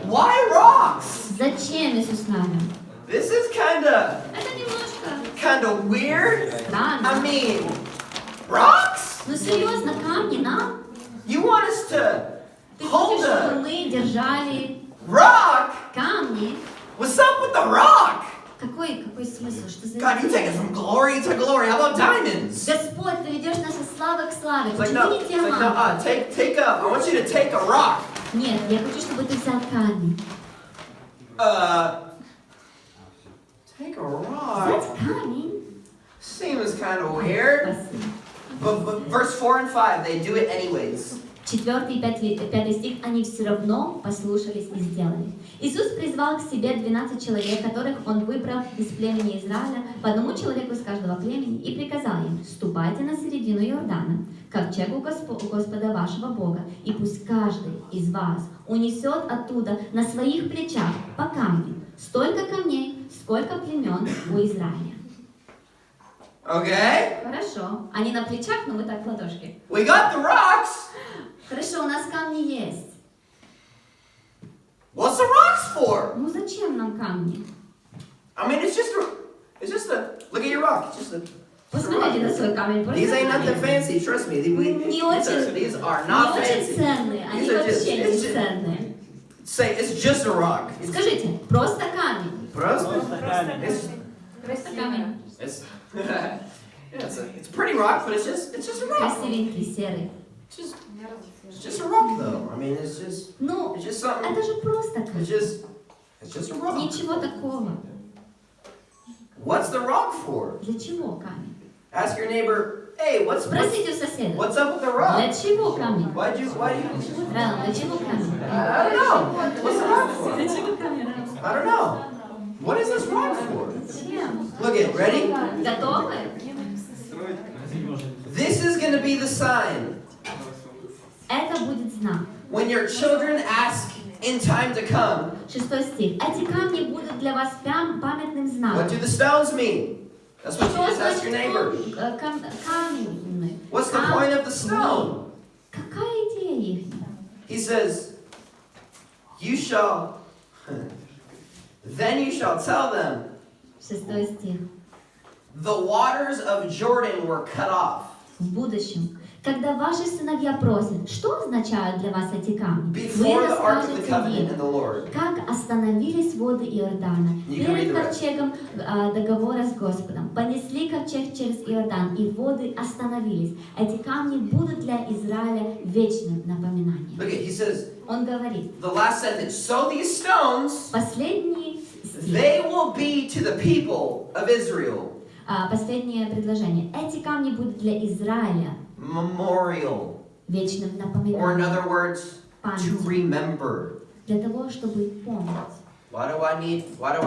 Why rocks? Зачем Иисус Навин? This is kinda. Это немножко kind of weird. I Странно. mean, rocks? Ну серьезно, камни нам? You want us to Ты hold хочешь, чтобы a мы держали rock? камни? What's up with the rock? Какой смысл? Что за... God, you take us from glory to glory. How about diamonds? Господь, ты ведешь нас от славы к славе. It's like, Почему no, не it's like, no, диамант? I want you to take a rock. Нет, я хочу, чтобы ты взял камень. Take a rock? Взять камень? Seems kind of weird. Спасибо. But verse 4 and 5, they do it anyways. 4 и 5 стих, они все равно послушались и сделали. Иисус призвал к себе 12 человек, которых Он выбрал из племени Израиля, по одному человеку из каждого племени, и приказал им: «Ступайте на середину Иордана, к ковчегу Господа вашего Бога, и пусть каждый из вас унесет оттуда на своих плечах по камню, столько камней, сколько племен у Израиля». Okay? Хорошо. Они на плечах, но мы так в ладошки. We got the rocks. Хорошо, у нас камни есть. What's the rocks for? Ну зачем нам камни? I mean, it's just a, look at your rock. It's just a Посмотрите на свой камень. просто These ain't nothing камень. fancy, trust me. Не очень, These are не not очень fancy. ценные. Они These are just- вообще it's не just- ценные. Say, it's just a rock. It's Скажите, просто камень. просто. Просто камень. Просто камень. It's yeah, it's a pretty rock, but it's just a rock. Красивенький, серый. It's just a rock though. I mean, it's Ну, just something. это же просто камень. It's just a rock. Ничего такого. What's the rock for? Для чего камень? Ask your neighbor, hey, what's Спросите у соседа. up with the Для rock? чего камень? Why you? Рано, для чего камень? I don't know. What's the rock for? Для чего камень? I don't know. What is this rock for? Зачем? Look it, ready? Готовы? This is going to be the sign. Это будет знак. When your children ask in time to come, 6 стих. Эти камни будут для вас памятным what знаком. do the stones mean? That's what you Что just ask your neighbor. значит камень? What's the point of the stone? Какая идея их? He says, you shall, then you shall tell them, 6 стих. the waters of Jordan were cut off В будущем, когда ваши сыновья просят, что означают для вас эти камни, вы before the ark of the расскажете covenant им, and the Lord. как остановились воды Иордана You can read перед the rest. ковчегом договора с Господом. Понесли ковчег через Иордан, и воды остановились. Эти камни будут для Израиля вечным напоминанием. Look at, he says, Он говорит, the last sentence, so these stones, последний стих, they will be to the people of Israel. Последнее предложение. Эти камни будут для Израиля Memorial, вечным or in напоминанием. other words, to remember. Для того, чтобы помнить. Why do I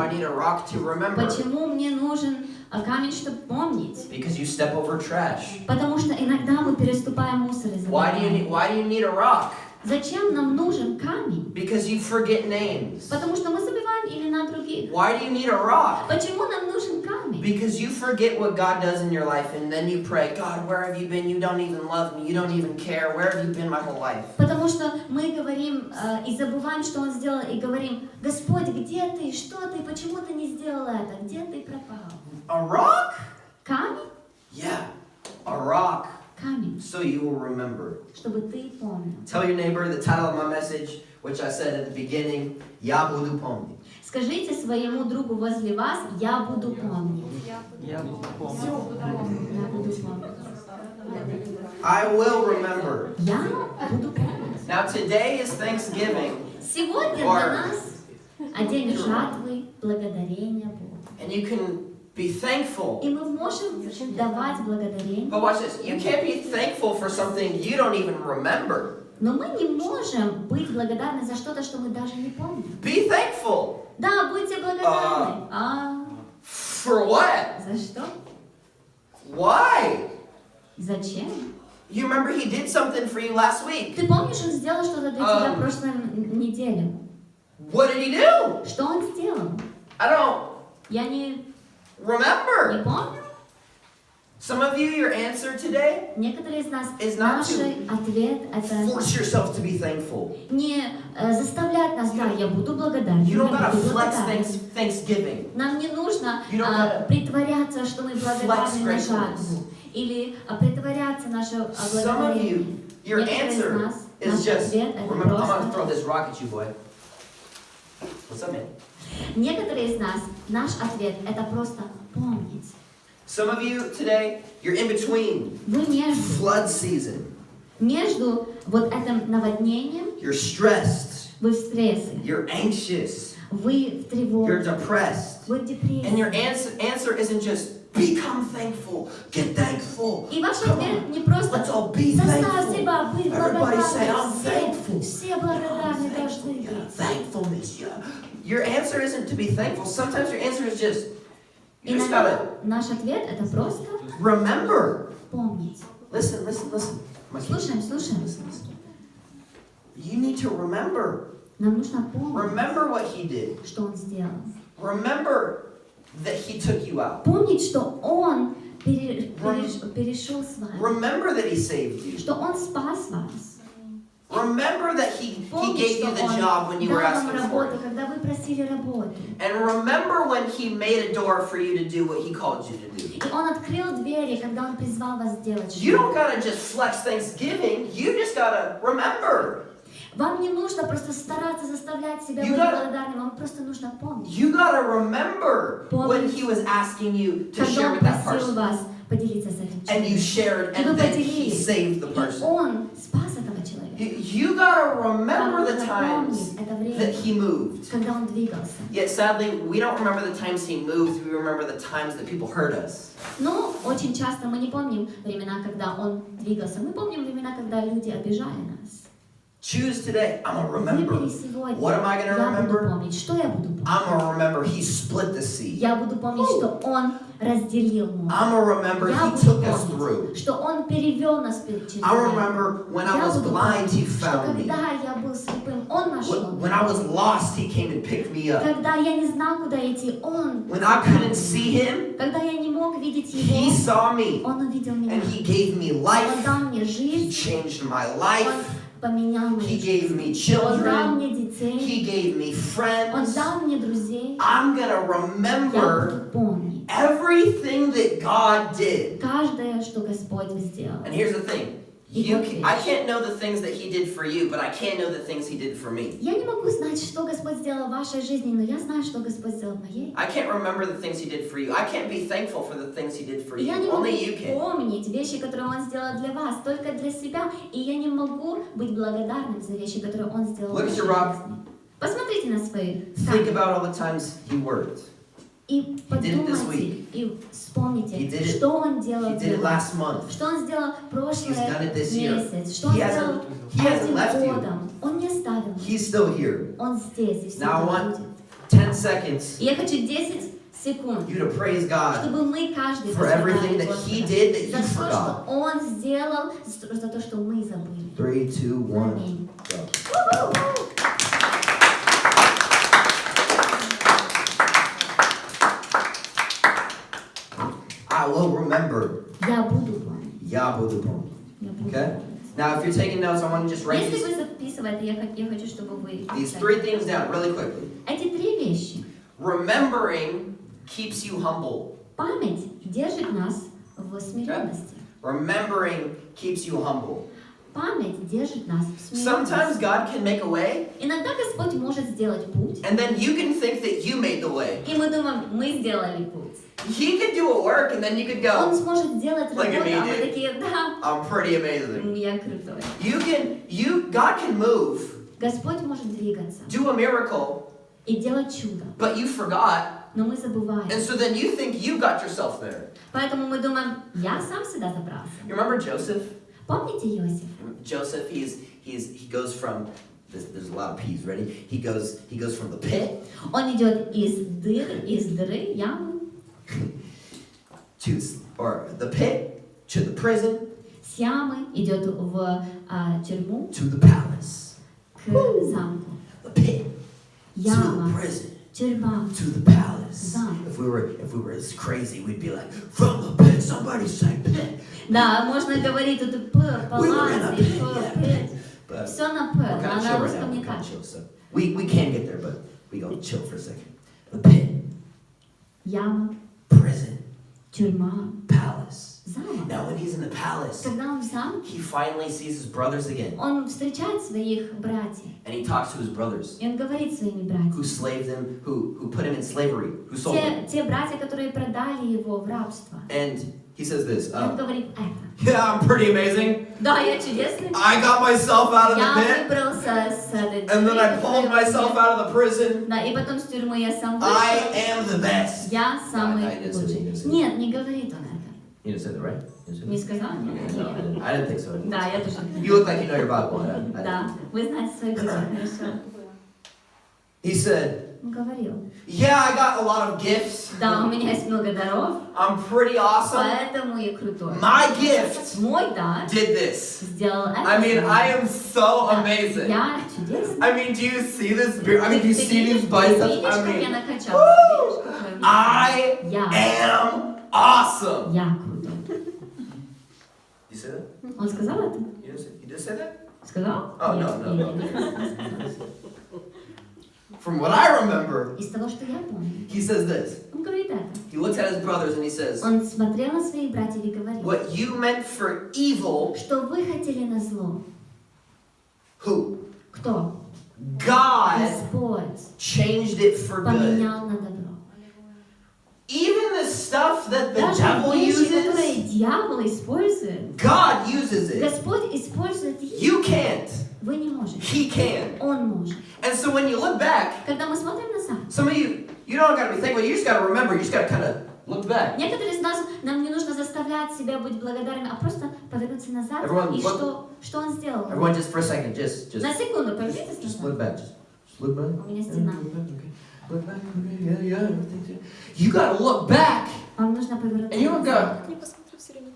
need a rock to remember? Почему мне нужен камень, чтобы помнить? Because you step over trash. Потому что иногда мы переступаем мусор и Why do you need a rock? Зачем нам нужен камень? Because you forget names. Потому что мы забываем имена других. Why do you need a rock? Почему нам нужен камень? Because you forget what God does in your life and then you pray, God, where have you been? You don't even love me. You don't even care. Where have you been my whole life? Потому что мы говорим и забываем, что Он сделал, и говорим, Господь, где ты? Что ты? Почему ты не сделал это? Где ты пропал? A rock? Камень? Yeah, a rock. Камень, So you will remember. чтобы ты помнил. Tell your neighbor the title of my message, which I said at the beginning, Я буду помнить. Скажите своему другу возле вас, я буду помнить. Я буду помнить. Я буду помнить. I will remember. Я буду помнить. Now today is Thanksgiving, Сегодня для нас день жатвы, благодарения Богу. and you can be thankful. И мы можем давать благодарение, But watch this. You can't be thankful for something you don't even remember. но мы не можем быть благодарны за что-то, что мы даже не помним. Be thankful. Да, будьте благодарны. For what? За что? Why? Зачем? You remember he did something for you last week. Ты помнишь, он сделал что-то для тебя в прошлой неделе? What did he do? Что он сделал? I don't Я не remember. помню. Some of you, your answer today, Некоторые из нас, is not наш to ответ это force yourself to be thankful. не заставлять нас, да, я буду благодарен, You don't я gotta буду flex благодарен. Thanksgiving. Нам не нужно You don't gotta притворяться, что мы благодарны на gratefulness. жатву, или притворяться наше Some of благодарение. you, your Некоторые из answer нас, is наш just, ответ это remember, I'm просто... gonna throw this rock at you, boy. What's up, man? Некоторые из нас, наш ответ это просто помнить. Some of you today, you're in between Вы между, flood season. между вот этим наводнением, You're stressed. вы в стрессе, You're anxious. вы в You're тревоге, depressed. вы в депрессии. And your answer isn't just become thankful, get thankful. И ваш Come ответ on, не просто let's all be заставь thankful. себя быть Everybody say, I'm благодарным. thankful. Все благодарны должны Yeah, быть. thankfulness, yeah. Your answer isn't to be thankful. Sometimes your answer is just, you just Иногда gotta наш ответ это просто remember. помнить. Listen. Слушаем. Listen. You need to remember. Нам нужно помнить, Remember what he did. что Он сделал. Remember that he took you out. Помнить, что Он перешел с вами. Remember that he saved you. Что Он спас вас. Remember that he Помнить, gave you что the Он job when you дал were вам asking for работу, it. когда вы просили работу. And remember when he made a door for you to do what he called you to do. И Он открыл двери, когда Он призвал вас сделать You don't что-то. gotta just flex Thanksgiving. You just gotta remember. Вам не нужно просто стараться заставлять себя You быть gotta- благодарным, вам просто нужно помнить. You gotta remember when he was asking you to Когда share Он with that просил person. вас поделиться с этим And you человеком. shared, И вы and then he поделились. saved the И person. Он спас этого человека. You gotta Вам remember the нужно times помнить это время, that he moved. когда Он двигался. Yet sadly, we don't remember the times he moved, we remember the times that people hurt us. Но очень часто мы не помним времена, когда Он двигался. Мы помним времена, когда люди обижали нас. Choose today. I'm gonna remember. Выбери сегодня. What am I gonna Я буду remember? помнить. Что я буду помнить? I'm gonna remember he split the sea. Я буду помнить, что Он разделил море. I'm gonna remember Я he буду took us помнить, through. что Он перевел нас через I время. remember when I Я was буду blind, he помнить, что found me. когда я был слепым, Он нашел When I was lost, he came and picked me up. Когда я не знал, куда идти, Он When I couldn't see him, Когда я не мог видеть he Его, saw me Он увидел меня. and he gave me Он life. дал мне He жизнь, changed my Он life. поменял мою He жизнь. gave me Он дал children. мне детей, He gave me Он friends. дал мне друзей. I'm gonna Я remember буду помнить everything that God did. каждое, что Господь сделал. And here's the thing. I can't know the things that he did for you, but I can know the things he did for me. Я не могу знать, что Господь сделал в вашей жизни, но я знаю, что Господь сделал в моей. I can't remember the things he did for you. I can't be thankful for the things he did for И you. я не могу Only you can. помнить вещи, которые Он сделал для вас, только для себя. И я не могу быть благодарным за вещи, которые Он сделал в Look at вашей your rock. жизни. Посмотрите на свои Think камни. about all the times he worked. И did it this подумайте, week. и вспомните, He did it- что Он делал He did для it вас. last month. Что Он сделал прошлый He's done it this year. месяц. Что Он He сделал hasn't left этим you. годом. Он не оставил. He's still here. Он здесь и Now I всегда want будет. 10 seconds И я хочу 10 секунд, you to praise God чтобы мы каждый for everything прославляли that He Господа did that за you то, forgot. что Он сделал, за то, что мы забыли. 3, 2, 1, Аминь. go. I will remember. Я буду помнить. Я буду помнить. Я буду Okay? помнить. Now, if you're taking notes, I want to just write Если these, вы записываете, я хочу, чтобы вы these записали. 3 things down really quickly. Эти 3 вещи. Remembering keeps you humble. Память держит нас в смиренности. Remembering keeps you humble. Память держит нас в Sometimes смиренности. God can make a way, Иногда Господь может сделать путь, and then you can think that you made the way. и мы думаем, мы сделали путь. He could do a work, and then you could Он go, сможет сделать Look at работу, me, а мы dude. такие, да, I'm pretty amazing. я крутой. God can move, Господь может двигаться do a miracle, и делать чудо, but you forgot, но мы забываем. and so then you think you got yourself there. Поэтому мы думаем, я сам сюда забрался. You remember Joseph? Помните Иосиф? Joseph, he goes from, there's a lot of P's, ready? He goes from the pit Он идет из дыры, ямы, or the pit to the prison с ямы, идет в тюрьму, to the palace. к замку. The pit to the Яма, prison. Тюрьма. to the palace. Да. If we were as crazy, we'd be like, from the pit, somebody say pit. Да, можно говорить тут We were in a палац, pit, yeah. But все на П, we're kind а of на chill right now. русском We're не kind так. of chill, so we can get there, but we go chill for a second. The pit, Яма, prison, тюрьма, palace. замок. Now when he's in the palace, Когда он в замке, he finally sees his brothers again. он встречает своих братьев. And he talks to his brothers И он говорит своими who братьями. slaved him, who put him in slavery, who sold him. Те братья, которые продали его в рабство. And he says this, И он говорит это. yeah, I'm pretty amazing. Да, я чудесный. I got myself out of the Я pit, выбрался с этой and then I тюрьмы, pulled myself out of the prison. Да, и потом с тюрьмы я сам I вышел. am the best. Я самый I didn't say лучший. that. Нет, не говорит он это. You didn't say that, right? You didn't say Не that? сказал? No, Нет. I didn't think so. Да, я тоже. You look like you know your Bible. I Да, вы знаете свои письма, хорошо. He said, Он говорил. yeah, I got a lot of gifts. Да, у меня есть много даров, I'm pretty awesome. поэтому я крутой. My gift Мой дар did this. сделал это. I mean, I am so Да, amazing. Я чудесный. I mean, do you see this? I mean, do you Ты see видишь, these biceps? ты видишь, I как я mean, накачался? woo! Видишь, какой у меня I Я am awesome. Я крутой. You say that? Он сказал это? You did say that? Сказал? Oh, Нет, no. не сказал. From what I remember, Из того, что я помню. he says this. Он говорит это. He looks at his brothers and he says, Он смотрел на своих братьев и говорил, what you meant for evil, что вы хотели на зло. who? Кто? God Господь changed it for good. поменял на добро. Even the stuff that the Даже devil вещи, которые uses, дьявол использует, God uses it. Господь использует их. You can't. Вы не можете. He can. Он может. And so when you look back, Когда мы смотрим назад, some of you don't got to be thankful. You just got to remember. You just got to kind of look back. некоторые из нас, нам не нужно заставлять себя быть благодарными, а просто повернуться назад. Everyone, И look- что он сделал? Everyone, just for a second, just На секунду, повернитесь just назад. look back. Just look back. У меня стена. Look back. Okay. Yeah. Everything's good. You got to look back, Вам нужно повернуться and you look назад. go.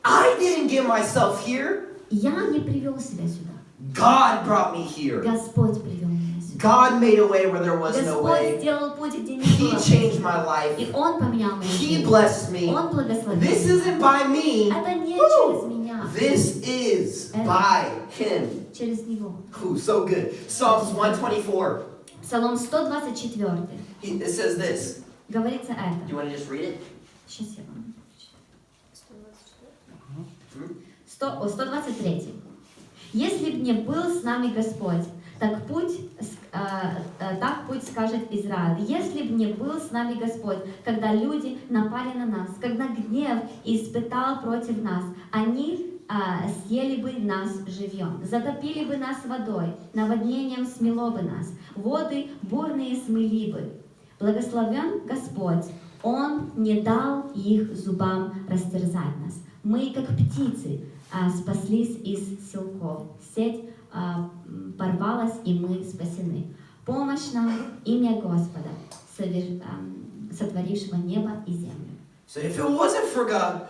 I didn't get myself here. Я не привел себя сюда. God brought me here. Господь привел меня сюда. God made a way where there was no Господь way. сделал путь, где не He было. changed my life. И Он поменял мою He жизнь. blessed me. Он благословил. This isn't by me. Это не через меня, This is by Him. через Него. Ooh, so good. Psalms 124. Псалом 124. It says this. Говорится Do это. you want to just read it? Сейчас я вам прочитаю. 123. Если б не был с нами Господь, так путь скажет Израиль. Если б не был с нами Господь, когда люди напали на нас, когда гнев испытал против нас, они съели бы нас живьем, затопили бы нас водой, наводнением смело бы нас, воды бурные смыли бы. Благословен Господь, Он не дал их зубам растерзать нас. Мы, как птицы, спаслись из силков. Сеть порвалась, и мы спасены. Помощь нам имя Господа, сотворившего небо и землю. So if it wasn't for God,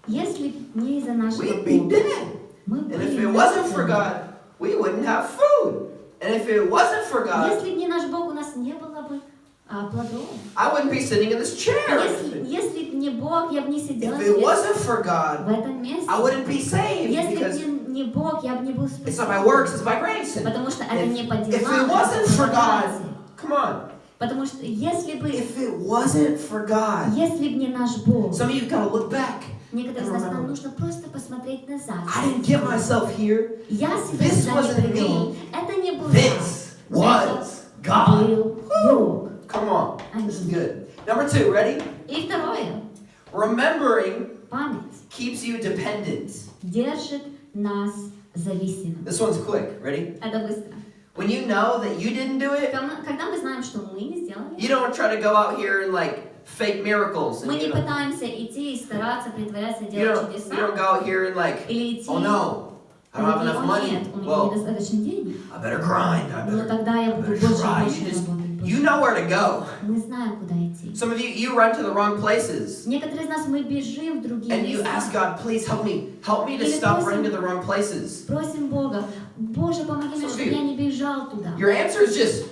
Если б не из-за нашего we'd be Бога, dead. мы And были if it wasn't for мертвыми. God, we wouldn't have food. And if it wasn't for God, Если б не наш Бог, у нас не было бы плодов. I wouldn't be sitting in this chair. Если б не Бог, я бы не сидела If it здесь, wasn't for God, в этом месте. I wouldn't be saved Если because б не Бог, я бы не был it's not спасен. by works, it's by grace. And Потому что это не по if делам, it wasn't это for по God, грации. come on. Потому что если бы If it wasn't for God, не наш Бог, some of you gotta look back. некоторые из нас нам нужно просто посмотреть назад. I didn't get myself here. Я себя This сюда не wasn't привел. me. Это не был This я. was Это God. был Бог. Come on, this is good. Number 2, ready? И второе. Remembering Память keeps you dependent. держит нас зависимыми. This one's quick. Ready? Это быстро. When you know that you didn't do it, Когда мы знаем, что мы не сделали, you don't try to go out here and like fake miracles. And мы не you don't, пытаемся идти и стараться, притворяться, you делать don't чудеса, go out here and like, или идти, oh no, I don't have enough money. нет, у меня Well, недостаточно денег. I better grind. I Но better, тогда я буду better больше и try. больше You just, работать. you know where to go. Мы знаем, куда идти. Some of you run to the wrong places. Некоторые из нас мы бежим в другие And you ask места. God, please help me to Или stop просим- running to the wrong places. Просим Бога, Боже, помоги мне, чтобы я не бежал туда. Your answer is just,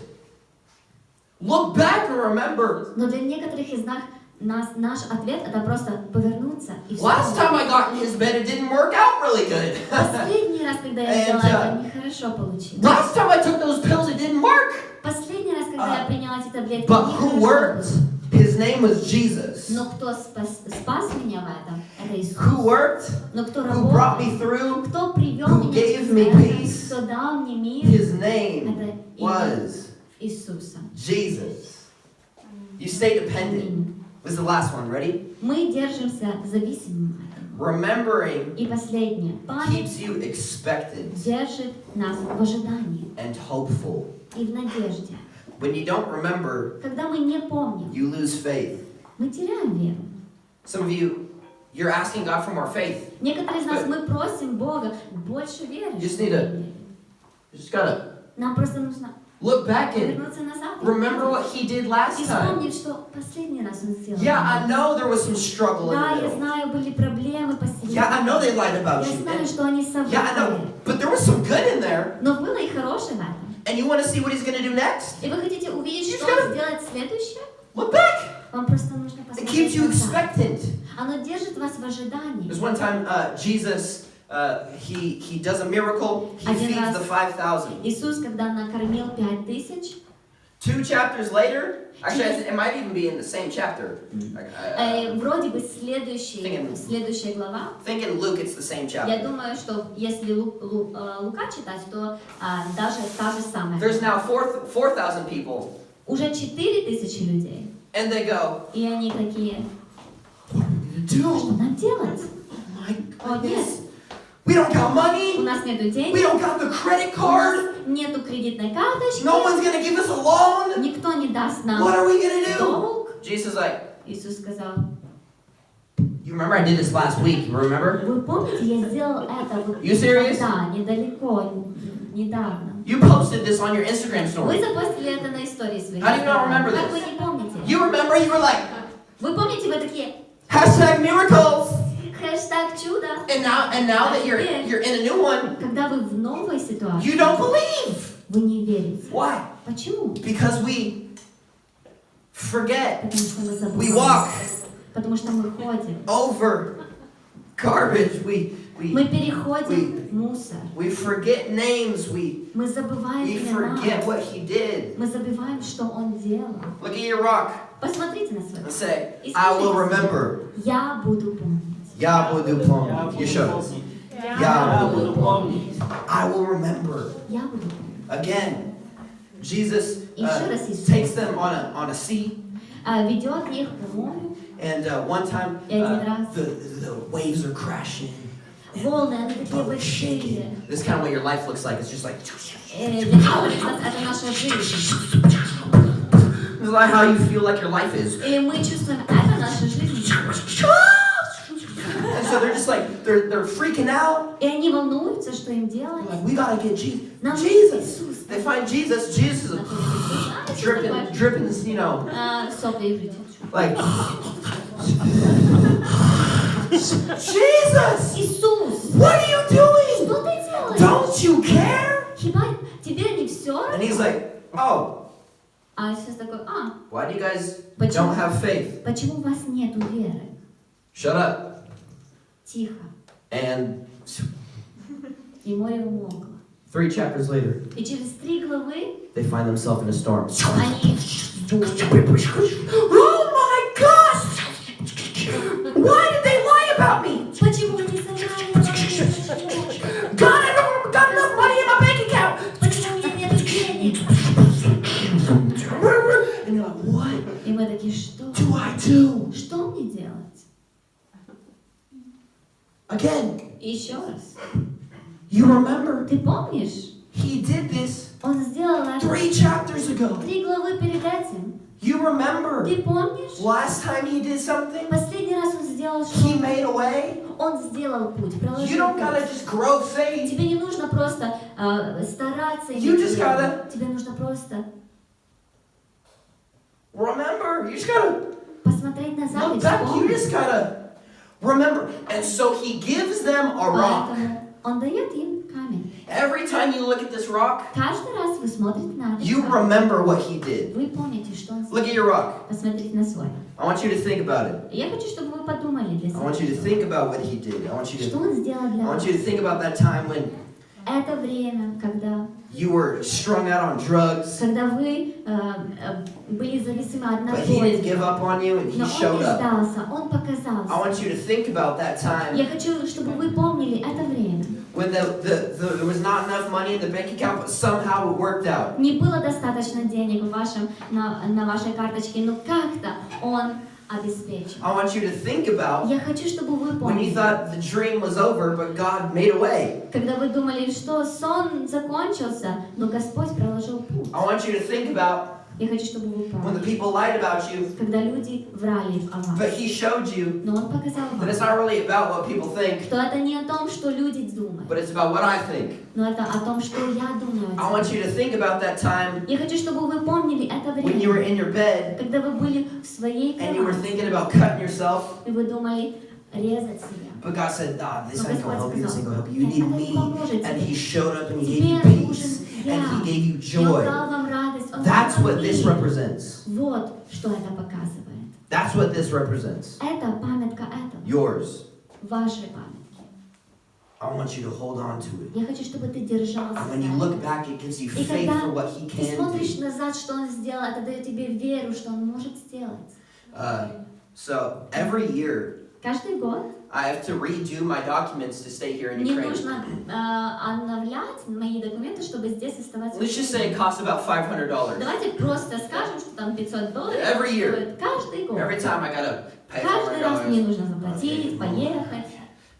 look back and remember. Но для некоторых из нас наш ответ это просто повернуться и все. Last time I got in his bed, it didn't work out really good. Последний раз, когда я And, сделала это, нехорошо получилось. Last time I took those pills, it didn't work. Последний раз, когда я приняла эти таблетки, But who нехорошо worked? было. His name was Jesus. Но кто спас меня в этом, это Иисус. Who worked? Но кто Who brought работал, me through? кто привел Who меня gave через me это, peace? кто дал мне мир, His name это имя was Иисуса. Jesus. You stay dependent. This is the last one. Ready? Мы держимся зависимым от этого. Remembering И последнее. Память keeps you expectant держит нас в ожидании and hopeful. и в надежде. When you don't remember, Когда мы не помним, you lose faith. мы теряем веру. Some of you, you're asking God for more faith. Некоторые из нас, мы просим Бога больше веры. You just чтобы need to- мы верили. You just gotta Нам просто нужно look back and вернуться назад. remember what He did last И time. вспомнить, что последний раз Он сделал. Yeah, I know there was some struggle in Да, the я middle. знаю, были проблемы посередине. Yeah, I know they lied about Я you. знаю, And- что они yeah, I know. соврали. But there was some good in there. Но было и хорошее в этом. And you want to see what He's going to do next? И вы хотите увидеть, You что gotta- Он сделает следующее? Look back. Вам просто нужно It keeps посмотреть you назад. expectant. Оно держит вас в ожидании. There's one time Jesus, he does a miracle. He Один feeds раз. the 5,000. Иисус, когда накормил 5000, 2 chapters later, actually, it might even be in the same chapter. вроде бы следующая глава. I think in Luke it's the same Я chapter. думаю, что если Лука читать, то даже та же самая. There's now 4,000 people, Уже 4000 людей. and they go, И они такие, "Dude, что нам делать? oh my О, нет, goodness, we don't got у money. нас нету We денег, don't got the credit у нас card. нету кредитной карточки, No one's gonna give us a loan. никто не даст What нам are we gonna do?" долг. Jesus is like, Иисус сказал, "You remember I did this last week? You remember? вы помните, я сделал это вот You serious? тогда, недалеко, недавно. You posted this on your Instagram Вы story. запостили это на истории своих. How do you not remember Как this? вы не помните? You remember? You were like, Вы помните, вы такие, #miracles." хэштаг чудо. And now that you're in a new one, Когда вы в новой ситуации, you don't believe. вы не верите. Why? Почему? Because we forget. Потому что мы We забываем. walk Потому что мы ходим. over garbage. Мы переходим мусор. We forget names. Мы забываем We forget имена. what He did. Мы забываем, что Он делал. Look at your rock Посмотрите на свой. and say, И "I will скажите себе, remember." Я буду помнить. Я буду Я помнить. буду Еще. помнить. Я Я буду буду помнить. I will remember. Я буду помнить. Again, Jesus Еще раз Иисус takes them on a sea, ведет их по морю. and one time И один раз. the waves are crashing. Волны, они такие Boat большие. shaking. This is kind of what your life looks like. It's just like. Для некоторых из нас это наша жизнь. This is like how you feel like your life is. И мы чувствуем, это наша жизнь. And so they're just like they're freaking out. И они волнуются, что им делать. Like, we gotta get Jesus. Нам нужен Jesus. Иисус. They find Jesus. Jesus is dripping, Сопли и жить. like. Jesus! Иисус! What are you doing? Что ты делаешь? Don't you care? Хиба тебе не все And равно? he's like, oh, А Иисус такой, why do you guys Почему? don't have faith? почему у вас нету веры? Shut up. Тихо. And И море умолкло. 3 chapters later, И через 3 главы they find themselves in a storm. они... Oh my gosh! Why did they lie about me? Почему они соврали? God, I don't got enough money in my bank account. Почему у меня нет денег? And you're like, what И мы такие, что? do I do? Что мне делать? Again, И еще раз. you remember Ты помнишь? he did this Он сделал это 3 chapters ago. 3 главы перед этим. You remember Ты помнишь? last time he did something? Последний раз он сделал He что? made a way. Он сделал путь, You проложил don't gotta путь. just grow faith. Тебе не нужно просто стараться. You иметь just веру. gotta- Тебе нужно просто Remember, you just gotta посмотреть назад и look back. You вспомнить. just gotta remember. And so he gives them a rock. Поэтому он дает им камень. Every time you look at this rock, Каждый раз вы смотрите на этот you камень, remember what he did. вы помните, что он Look at сделал. your rock. Посмотрите на свой. I want you to think about it. Я хочу, чтобы вы подумали для I want you to себя, think about what he did. I want you что to он сделал для I want вас. you to think about that time when Это время, когда you were strung out on drugs, вы были зависимы от but he didn't give наркотиков. up on you and he Но он showed не up. сдался, он I показался. want you to think about that time Я хочу, чтобы вы помнили это время. when there was not enough money in the bank account, but somehow it worked out. Не было достаточно денег на вашей карточке, но как-то он обеспечил. I want you to think about Я хочу, чтобы вы when you помнили, thought the dream was over, but God made a way. когда вы думали, что сон закончился, но Господь проложил путь. I want you to think about Я хочу, чтобы вы when the помнили, people lied about you, когда люди врали о but вас. he showed you Но он показал that вам, it's not really about what people think, что это не о том, что люди думают, but it's about what I think. но это о том, что я думаю. I want you to think about that time Я хочу, чтобы вы помнили это when you were время, in your bed когда вы были в своей and you were кровати, thinking about cutting yourself, и вы думали резать себя. but God said, "Nah, this Но ain't gonna Господь help you. This ain't gonna сказал, help you. You нет, need это не me." поможет And тебе. He showed up and He Тебе gave you нужен peace я. and He gave you И он joy. дал вам радость, он That's дал вам what this мир. represents. Вот что это показывает. That's what this represents. Это памятка этого, Yours. вашей памятки. I want you to hold on to it. Я хочу, чтобы ты держался. And when you за look это. back, it gives you И faith когда for what He ты can смотришь do. назад, что он сделал, это дает тебе веру, что он может сделать. So every year, Каждый год I have to redo my documents to stay here in мне Ukraine. нужно обновлять мои документы, чтобы здесь оставаться. Let's just say it costs about $500. Давайте просто скажем, что там $500 Every year. стоит каждый год. Every time I gotta pay Каждый раз мне $500 нужно заплатить, Okay. поехать.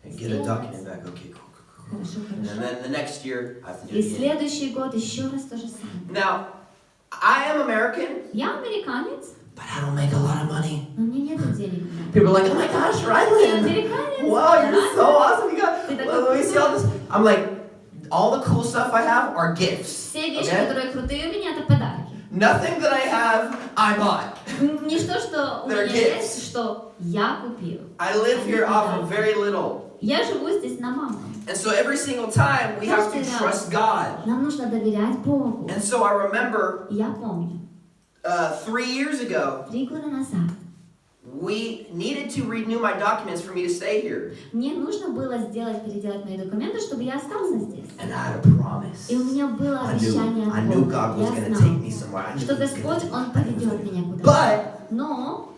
and get a document back. Okay, cool. Хорошо, And хорошо. then the next year, I have to do И it again. следующий год еще раз то же самое. Now, I am American, Я американец, but I don't make a lot of money. но мне нет денег. People are like, "Oh my gosh, Ты Rylan! американец? Wow, you're so awesome! You got, Ты такой let me see all this." I'm like, all the cool stuff I have are gifts. Все вещи, Okay? которые крутые у меня, это подарки. Nothing that I have, I bought. Не что у They're меня gifts. есть, что я купил. I live here off of very little. Я живу здесь на маму. And so every single time we have to trust God. Нам нужно доверять Богу. And so I remember И я помню, 3 years ago, 3 года назад we needed to renew my documents for me to stay here. мне нужно было переделать мои документы, чтобы я остался здесь. And I had a promise. И у меня было обещание I от knew Бога. God was Я going to знал, take me somewhere. I knew что he was gonna Господь, take me. Он поведет меня куда-то. But Но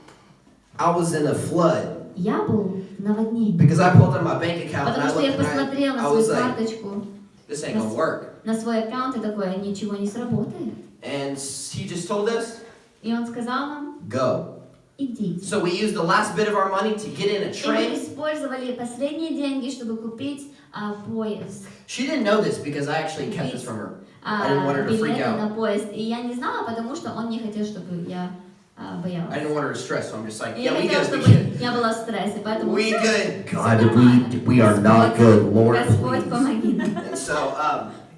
I was in a flood я был в наводнении. because I pulled out my bank account and Потому I что я looked and посмотрел на I свою was like, карточку, this ain't gonna work. на свой аккаунт и такое, ничего не сработает. And he just told us, И Он сказал нам, go. идите. So we used the last bit of our money to get in a И мы train. использовали последние деньги, чтобы купить поезд. She didn't know this because I actually kept this from her. I didn't want her to freak Билеты out. на поезд. И я не знала, потому что он не хотел, чтобы я боялась. I didn't want her to stress, so I'm just like, И я yeah, we хотела, good, we чтобы good. я была в стрессе, поэтому We good. God, we are not good. Lord, Господь, please. помоги нам. And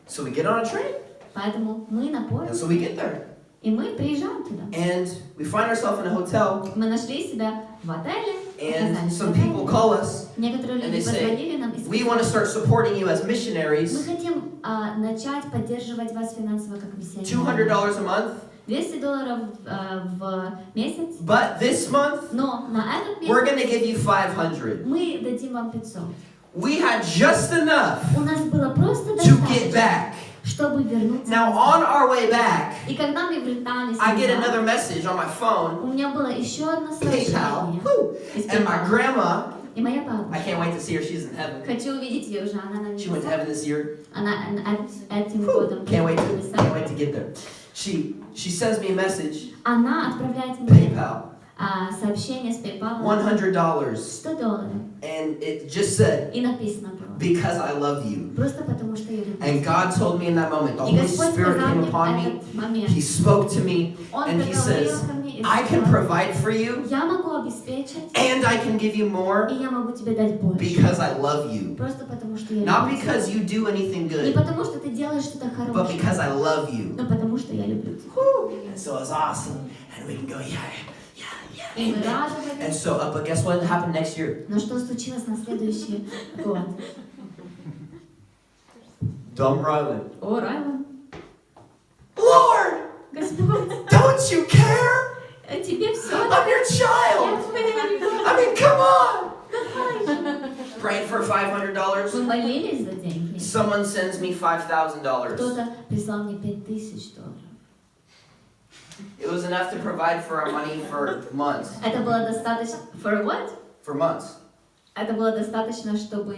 so we get on a train, Поэтому мы на and поезд, so we get there. и мы приезжаем туда. And we find ourselves in a hotel, Мы нашли себя в отеле, and оказались в some отеле. people call us. Некоторые and люди they say, позвонили нам и We want to сказали, start supporting you as мы missionaries. хотим начать поддерживать вас финансово как миссионера. $200 a month. $200 в месяц, But this month, но на этот we're going месяц to give you 500. мы дадим вам 500. We had just enough У нас было просто to get достаточно, back. чтобы вернуться. Now, on our way back, И когда мы вертались I get назад, another message on my phone, у меня было еще одно PayPal, сообщение woo, из and my PayPal. grandma, И моя I бабушка. can't wait to see her, she's in heaven. Хочу увидеть ее уже, она на She went to небесах. heaven this year. Она этим Whew, годом can't wait на to, небесах. can't wait to get there. She sends me a message, Она отправляет мне PayPal, сообщение с PayPal $100, $100. and it just said, И написано просто. because I love you. Просто потому что я люблю. And God told me in that moment, the И Holy Господь Spirit сказал came мне в upon me, этот момент. He spoke to me, Он and He проговорил says, ко мне и I can сказал, provide for you, я могу обеспечить, and I can give you more, и я могу тебе дать больше. because I love you. Просто потому что я Not люблю тебя. because you do anything Не good, потому что ты делаешь что-то but хорошее, because I love you. но потому что я люблю тебя. And so it's awesome. And we can go, yeah, И мы amen. And радовались. so, but guess what happened next year? Но что случилось на следующий год? Dumb Rylan. О, Райлан, Lord, Господь, don't you care? тебе все. I'm your child. I mean, come on. Praying for Мы $500. молились за деньги. Someone sends me $5,000. Кто-то прислал мне $5000. It was enough to provide for our money for months. Это было достаточно... For what? For months. Это было достаточно, чтобы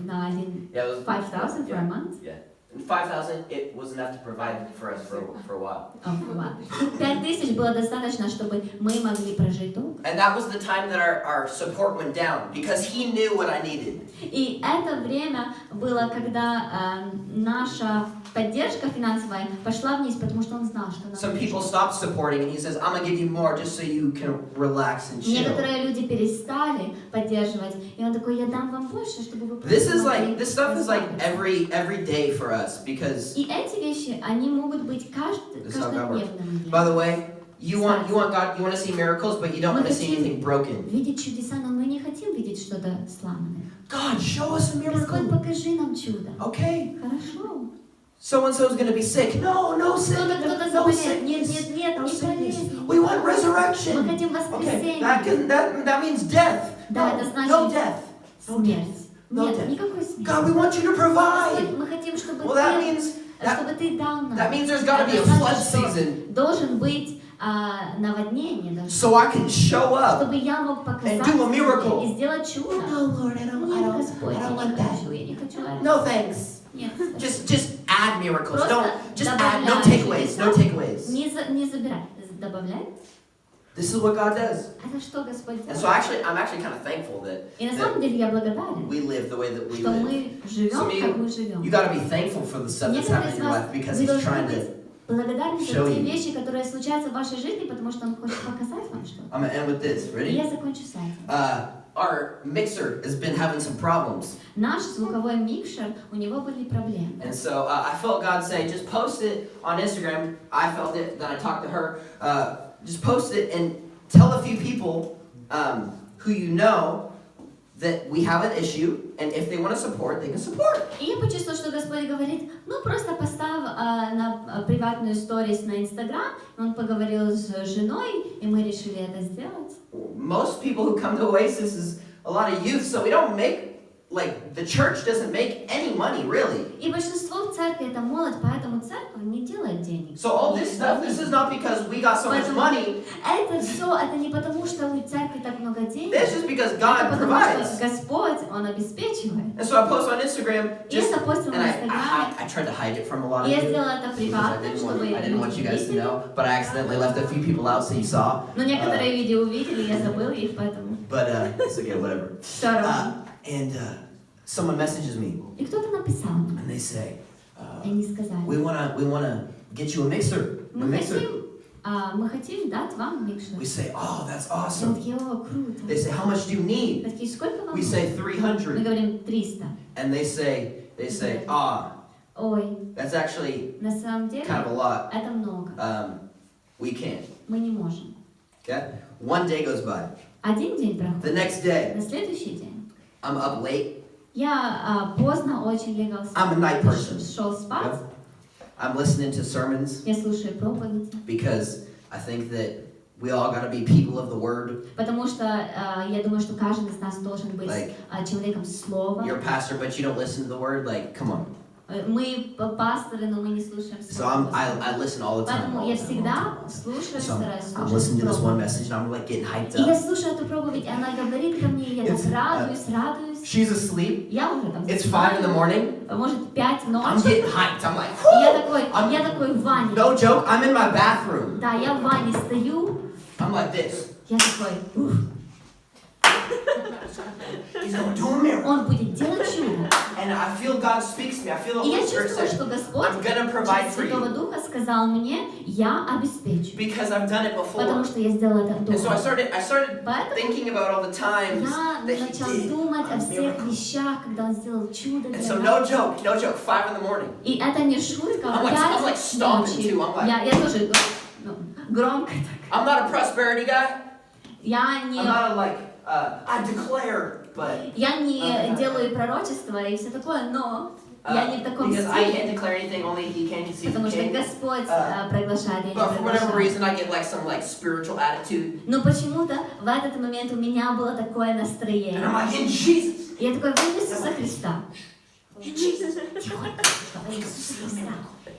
на один... Yeah, it was 5,000 for a month? Yeah. And 5,000, it was enough to provide for us for a while. О, ладно. 5000 было достаточно, чтобы мы могли прожить долго. And that was the time that our support went down because he knew what I needed. И это время было, когда наша поддержка финансовая пошла вниз, потому что он знал, что нам Some people stopped supporting and he says, I'm going to give you more just so you can relax and chill. Некоторые люди перестали поддерживать, и он такой, я дам вам больше, чтобы вы This могли stuff is like расслабиться. every day for us because, И эти вещи, они могут быть This is how God works. каждодневными. by the way, you want God, you want to see miracles, but you don't want to see anything broken. Видеть чудеса, но мы не хотим видеть что-то сломанное. God, show us a Господь, miracle. покажи нам чудо. Okay, Хорошо. so-and-so is going to be sick. No sickness, Кто-то no заболеет. Нет, sickness. нет, нет, No не sickness. болезнь. We want Мы resurrection. хотим Okay, воскресения. that means death. Да, No, это значит no death. смерть. No Нет, death. никакой смерти. God, we want you to provide. Господь, мы хотим, чтобы Well, that ты, means чтобы ты дал нам. that means there's got to be a Это flood значит, что season должен быть наводнение, должно, so I can show up. чтобы я мог показать do a miracle. и сделать чудо. No, Lord, I Нет, Господь, я want не that. хочу, я не хочу это. No thanks. Нет, Just add miracles. Просто Don't just add добавляй no takeaways. чудеса. No takeaways. не забирай, добавляй. This is what God does. Это что Господь And делает? so I'm actually kind of thankful that И на самом деле я благодарен, we live the way that we что live. мы живем, Some of как мы живем. You got to be thankful for the stuff that's Некоторые happening из in your вас, life because вы He's должны trying быть to. благодарны за show те you. вещи, которые случаются в вашей жизни, потому что Он хочет показать вам что-то. I'm gonna end with this. И Ready? я закончу с этим. Our mixer has been having some problems, Наш звуковой микшер, у него были проблемы. and so I felt God say, just post it on Instagram. I felt it. Then I talked to her. Just post it and tell a few people who you know that we have an issue, and if they want to support, they can support. И я почувствовала, что Господь говорит, ну просто поставь на приватную сторис на Инстаграм. Он поговорил с женой, и мы решили это сделать. Most people who come to Oasis is a lot of youth, so we don't make, like, the church doesn't make any money, really. И большинство в церкви это молодь, поэтому церковь не делает денег. So all this stuff, this is not because we got so much money. Это все, это не потому, что у церкви так много денег. It's just because Это God потому, provides. что Господь, Он обеспечивает. And so I post on Instagram, И я just, запостила and на Инстаграме. I tried to hide it from a lot of И я you. сделала это Because приватным, чтобы I didn't want you guys to видели. know, but I accidentally left a few people out, so you saw. Но некоторые видео увидели, я забыла их, поэтому But it's okay, whatever. все равно. And someone messages me, И кто-то написал мне, and they say, и они сказали, we wanna get you a mixer. A mixer. мы хотим дать вам микшер. We say, oh, that's Мы awesome. такие, о, круто. They say, how much do you need? Мы такие, сколько вам We нужно? say Мы 300. говорим 300. And they say, Ой, that's actually на самом деле kind of a lot. это много. We can't. Мы не можем. Okay? One day goes by. Один день проходит. The next day, На следующий день I'm up late. я поздно очень легал I'm a night person. шел спать. Yep. I'm listening to sermons Я слушаю проповеди. because I think that we all got to be people of the word. Потому что я думаю, что каждый из нас должен быть Like, человеком слова. You're a pastor, but you don't listen to the word. Like, come on. Мы пасторы, но мы не слушаем So слова. I listen all the time. Поэтому я всегда слушаю, So стараюсь I'm слушать listening to this one проповедь. message and I'm like getting hyped И я up. слушаю эту проповедь, и она говорит ко мне, и я It's, так радуюсь. She's asleep. Я уже там It's 5 in the morning. может 5 I'm ночи. getting hyped. I'm like, И whoo! я такой в ванне. No joke. I'm in my bathroom. Да, я в ванне стою. I'm like this. Я такой, ух, He's going to do a miracle. он будет делать чудо. And I feel God speaks to me. I feel the И я Holy Spirit чувствую, say, что Господь I'm gonna provide через for Святого you Духа сказал мне, я обеспечу. because I've done it Потому before. что я сделала это And so I дома. started Поэтому thinking about all the times я that He начал did думать о a всех miracle. вещах, когда он сделал чудо And для so нас. no joke, 5 in the morning. И это не шутка, I'm в like 5 stomping ночи. too. I'm like- Я тоже громко так. I'm not a prosperity guy. Я I'm не, not a I declare, but я не делаю пророчества и все такое, но Я не в таком Because I can't стиле, declare anything, only He can. See, потому что He can. Господь приглашает, я не But for whatever приглашаю. reason, I get like some like spiritual attitude, Но почему-то в этот момент у меня было такое and настроение. I'm like, in Jesus, И я такой, в имя Иисуса Христа. in Jesus. Во Иисуса Христа.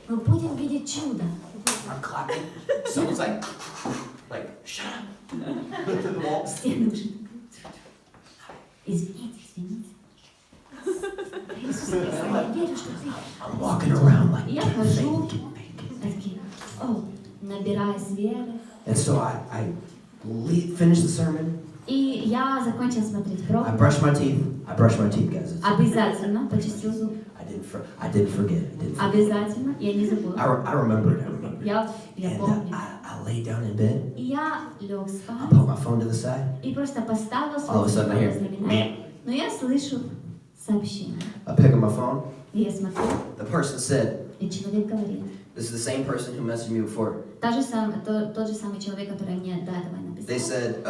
Мы будем видеть чудо. I'm clapping. Someone's like, shut up. To the wall. Стены уже. Извините, извините. Во Иисуса Христа, я верю, что ты. I'm walking around like, Я хожу, такие, о, набираюсь веры. and so I finish the sermon. И я закончил смотреть I проповедь. brush my teeth. I brush my teeth, guys. Обязательно почистил зуб. I didn't forget. Обязательно, я не забыла. I remember it. I remember it. Я And помню. I lay down in bed. И я лег I спать put my phone to the side. и просто поставил All of a свой sudden I телефон hear, возле меня. Но я слышу сообщение. I pick up my phone. И я смотрю, The person said, и человек говорит. this is the same person who messaged me before. Тот же самый человек, который мне до этого They написал. said,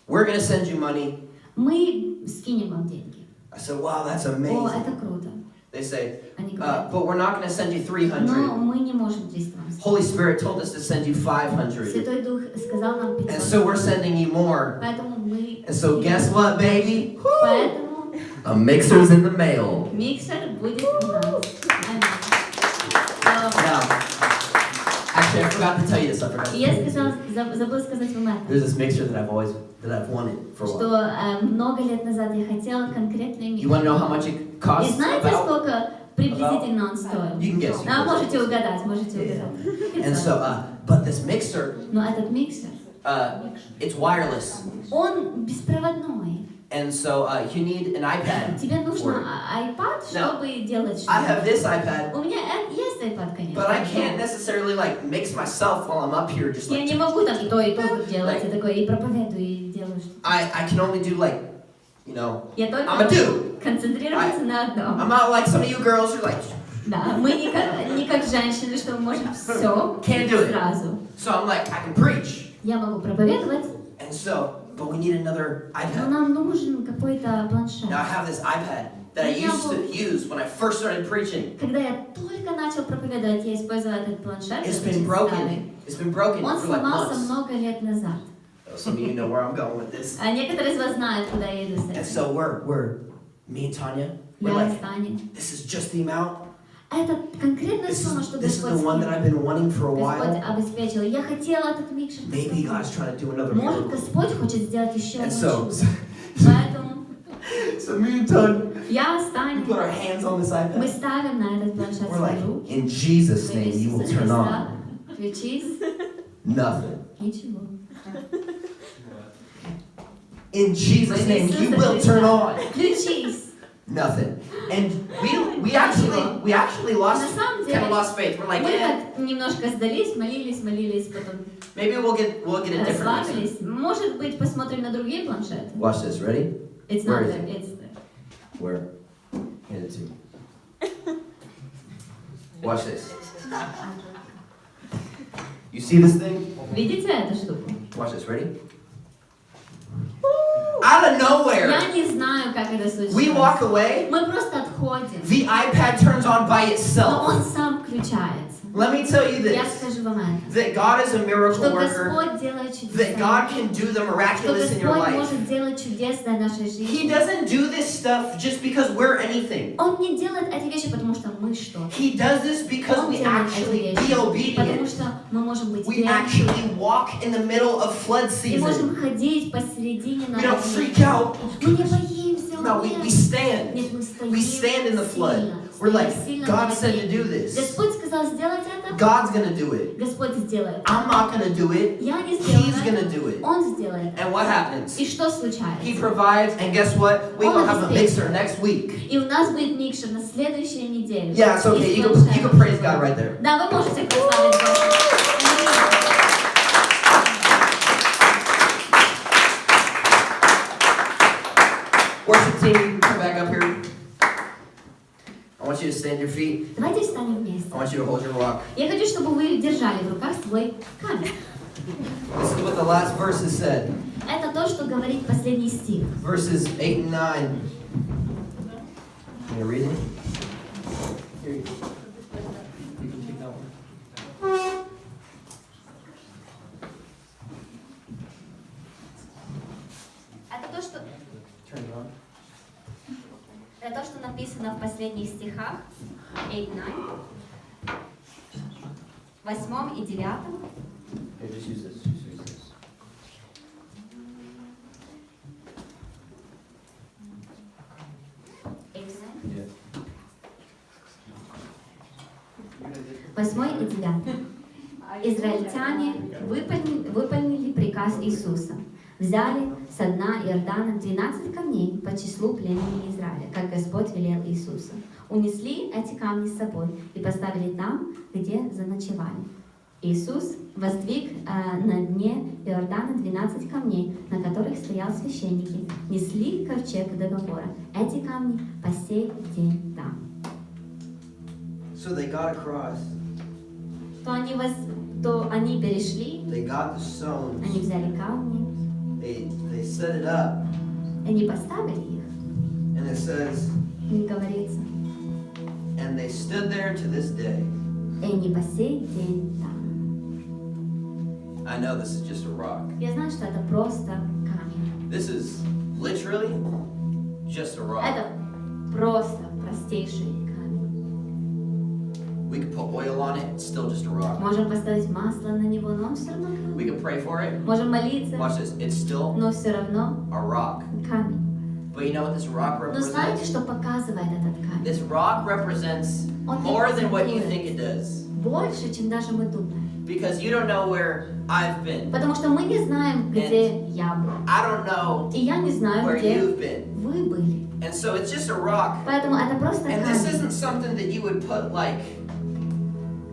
we're going to send you money. Мы скинем вам деньги. I said, wow, that's О, amazing. это круто. They say, Они говорят, but we're not going to send you но 300. мы не можем 300 вам скинуть. Holy Spirit told us to send you 500. Святой Дух сказал нам And 500. so we're sending you more. Поэтому мы... And so guess what, baby? Поэтому A mixer's in the mail. миксер будет у нас. Аминь. Now, actually, I forgot to tell you this. I forgot. И я забыла сказать вам это. There's this mixer that I've wanted for a while. Что много лет назад я хотела конкретный You миксер. want to know how much it И costs? знаете, About? сколько приблизительно он стоил? You can guess. You can guess. Можете угадать, можете And угадать. so, but this mixer, Но этот миксер, it's wireless. он беспроводной. And so you need an iPad. Тебе for нужно it. iPad, чтобы делать I что-то. have this iPad, У меня есть iPad, конечно. but I can't necessarily like mix myself while I'm up here. Just Я like не могу там и то делать, и такое, и проповедую, и делаю что-то. I can only do like, you know, Я только I'm a dude. концентрироваться на одном. I'm not like some of you girls who are like, Да, мы не как женщины, что мы можем все Can't do it. сразу. so I'm like, I can preach. Я могу проповедовать, And so, but we need another но iPad. нам нужен какой-то планшет. Now I have this iPad that I used to use when I first started preaching. Когда я только начал проповедовать, я использовала этот планшет. It's он очень been broken. старый. It's been broken Он for like сломался months. много лет назад. Some of you know where I'm going with this. А некоторые из вас знают, куда я иду с And этим. so me and Tanya, we're Я like, с Таней. this is just the amount. Это конкретная сумма, что This is Господь the one that скинул. I've been wanting for a Господь while. обеспечил. Я хотела этот микшер. Maybe God's trying to do another Может, miracle. Господь хочет сделать еще And одно so, чудо. Поэтому so me and Tanya, я с we Таней, put our hands on this мы iPad. ставим на этот планшет We're свои like, руки. in Jesus' Во имя name, you will Иисуса turn Христа. on Включись. nothing. Ничего. In Jesus' name, you will turn on Включись. nothing. And we actually lost, На самом kind of деле, lost faith. We're like, мы yeah, так немножко сдались, молились, потом maybe we'll get a different mixer. расслабились. Может быть, посмотрим на другие планшеты. Watch this. Ready? It's Where not is there, it's there. Where? Hand it to me. Watch this. You see this thing? Видите эту штуку? Watch this. Ready? Out of nowhere, Я не знаю, как это we walk случилось. away. Мы просто отходим. The iPad turns on by Но itself. он сам включается. Let me tell you Я this: скажу вам это. that God is a miracle Что worker. Господь делает That God чудеса. can do the Что miraculous in your Господь life. может делать чудесное в нашей He жизни. doesn't do this stuff just because we're anything. Он не делает эти вещи, потому что мы что-то. He does this because Он we делает эти actually вещи, be потому obedient. что мы можем быть We верными. actually walk in the middle of flood И можем season. ходить посередине We don't на freak out. Мы не боимся. No, we нет. stand. Нет, мы стоим We stand in the flood. сильно. We're like, Стоим сильно God на said to воде. do this. Господь сказал сделать это. God's gonna do it. Господь сделает. I'm not gonna do it. Я не сделаю He's это. gonna do it. Он сделает. And what happens? И что случается? He provides, and guess what? We're gonna have a mixer next week. И у нас будет микшер на следующей неделе. Yeah, it's okay. You can praise God right there. Да, вы можете прославить Бога. Worship team, you can come back up here. I want you to stand your feet. Давайте встанем вместе. I want you to hold your rock. Я хочу, чтобы вы держали в руках свой камень. This is what the last verses said. Это то, что говорит последний стих. Verses 8 and 9. me to read it? Here you go. You can take that one. Это то, что, Turn it on. это то, что написано в последних стихах 8, 8 и 9. Here, just use this. Just use this. 8 и 9. Израильтяне выполнили приказ Иисуса. Взяли со дна Иордана 12 камней по числу племени Израиля, как Господь велел Иисуса. Унесли эти камни с собой и поставили там, где заночевали. Иисус воздвиг на дне Иордана 12 камней, на которых стоял священники, несли ковчег договора. Эти камни по сей день там. So they got across. То они перешли, They got the stones. они взяли камни, They set it up. они поставили их. And it says, Не говорится. and they stood there to this day. И они по сей день там. I know this is just a rock. Я знаю, что это просто камень. This is literally just a rock. Это просто простейший камень. We could put oil on it, it's still just a rock. Можем поставить масло на него, но он все равно камень. We could pray for it. Можем молиться, Watch this, it's still но все равно a rock. камень. But you know what this rock Но знаете, represents? что показывает этот камень? This rock represents Он more than what you репрезентует think it does. больше, чем даже мы думаем. Because you don't know where I've been. Потому что мы не знаем, где я был. I don't know И я не знаю, where где you've been. вы были. And so it's just a rock. Поэтому это просто And this камень. isn't something that you would put like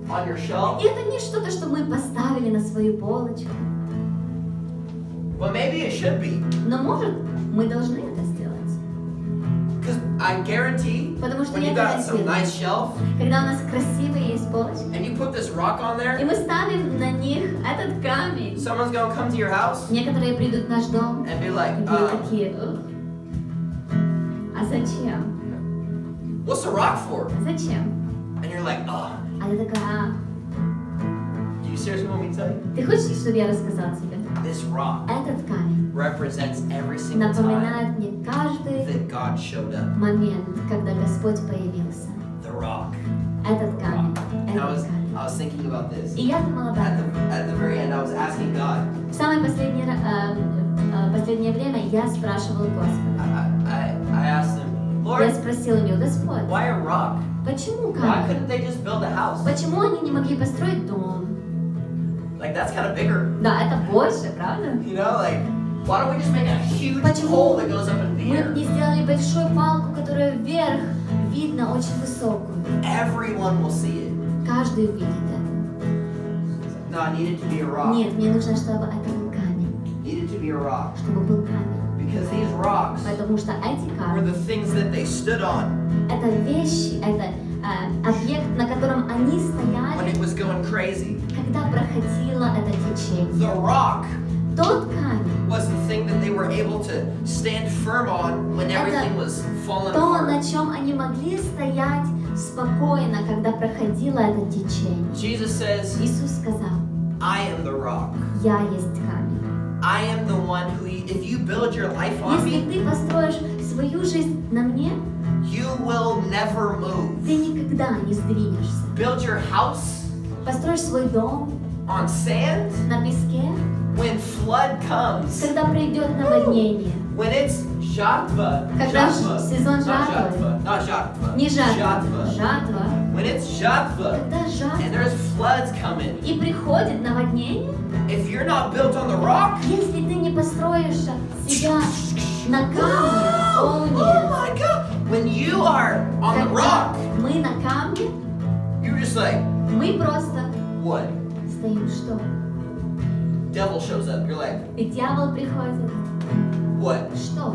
on your shelf. И это не что-то, что мы поставили на свою полочку. Well, maybe it should be. Но может, мы должны это сделать. Because I guarantee Потому что when я you got some гарантирую, nice shelf когда у нас красивые есть полочки, and you put this rock on и there, мы ставим на них этот камень, someone's gonna come to your house некоторые придут в наш дом and be like, и будут такие: «Ух, а зачем? what's the rock for? А зачем?» And you're like, oh, А я такая: do you seriously want me to tell you? «Ты хочешь, чтобы я рассказал тебе?» This rock Этот камень represents every single time напоминает мне каждый that God showed up. момент, когда Господь появился. The rock. Этот камень, And I этот камень. was thinking about this. И я думала об этом. At the very end, I was asking God. В самое последнее время я спрашивала Господа. I asked him, Я Lord, спросила у него: Господь, why a rock? почему Why камень? couldn't they just build a house? Почему они не могли построить дом? Like, that's kind of bigger. Да, это больше, правда? You know, like, why don't we just make a huge Почему pole that goes up in the мы air? не сделали большую палку, которая вверх видно, очень высокую? Everyone will see it. Каждый увидит это. No, I need it to be a rock. Нет, мне нужно, чтобы это был камень. Need it to be a rock. Чтобы был камень. Because these rocks Потому что эти were камни, the things that they stood on это вещи, это объект, на котором они when стояли, it was going crazy. когда проходило это течение. The rock Тот камень, was the thing that they were able to stand firm on when everything was falling то, apart. на чем они могли стоять спокойно, когда проходило это течение. Jesus says, Иисус сказал: I am the rock. «Я есть камень». I am the one who, if you build your life on Если me, ты построишь свою жизнь на мне, you will never move. ты никогда не сдвинешься. Build your house Построишь свой дом on sand. на песке, When flood comes, когда придет наводнение, when it's жатва, когда жатва, сезон not жатвы, жатва, not жатва, не жатва, жатва. жатва, When it's жатva когда and жатва, there's floods coming, и приходит наводнение, if you're not built on the rock, если ты не построишь себя на камне, oh my God! When you are on the когда rock, мы на камне, you're just like, мы просто what? стоим. Что? Devil shows up. You're like, И дьявол приходит. what? Что?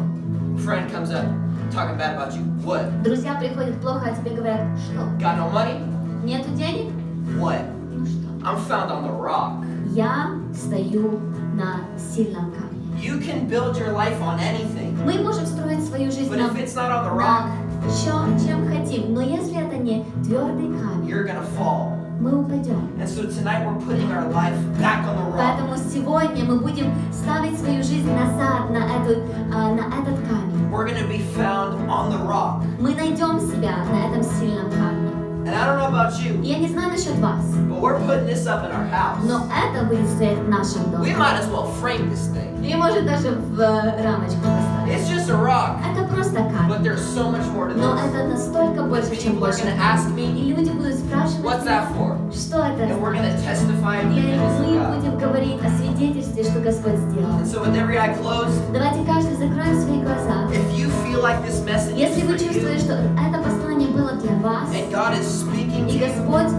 Friend comes up talking bad about you. What? Друзья приходят плохо, а тебе говорят: что? Got no money? Нету денег? What? Ну что? I'm found on the rock. Я стою на сильном камне. You can build your life on anything, Мы можем строить свою жизнь but на, if it's not on the rock, чем хотим. Но если это не твердый камень, you're gonna fall. мы упадем. And so tonight we're putting our life back on the rock. Поэтому сегодня мы будем ставить свою жизнь назад на этот камень. We're gonna be found on the rock. Мы найдем себя на этом сильном камне. And I don't know about you, Я не знаю насчет вас, but we're putting this up in our house. но это будет стоять в нашем доме. We might as well frame this thing. И может даже в рамочку поставить. It's just a rock, Это просто камень. but there's so much more to Но this. это настолько больше, чем People are больше. gonna ask me, И люди будут спрашивать what's меня, that for? что это And we're gonna значит. testify to the И goodness of мы God. будем говорить о свидетельстве, что Господь сделал. And so with every eye closed, Давайте каждый закроем свои глаза. if you feel like this message Если is вы for чувствуете, you, что это послание было для вас, and God is speaking to и you, Господь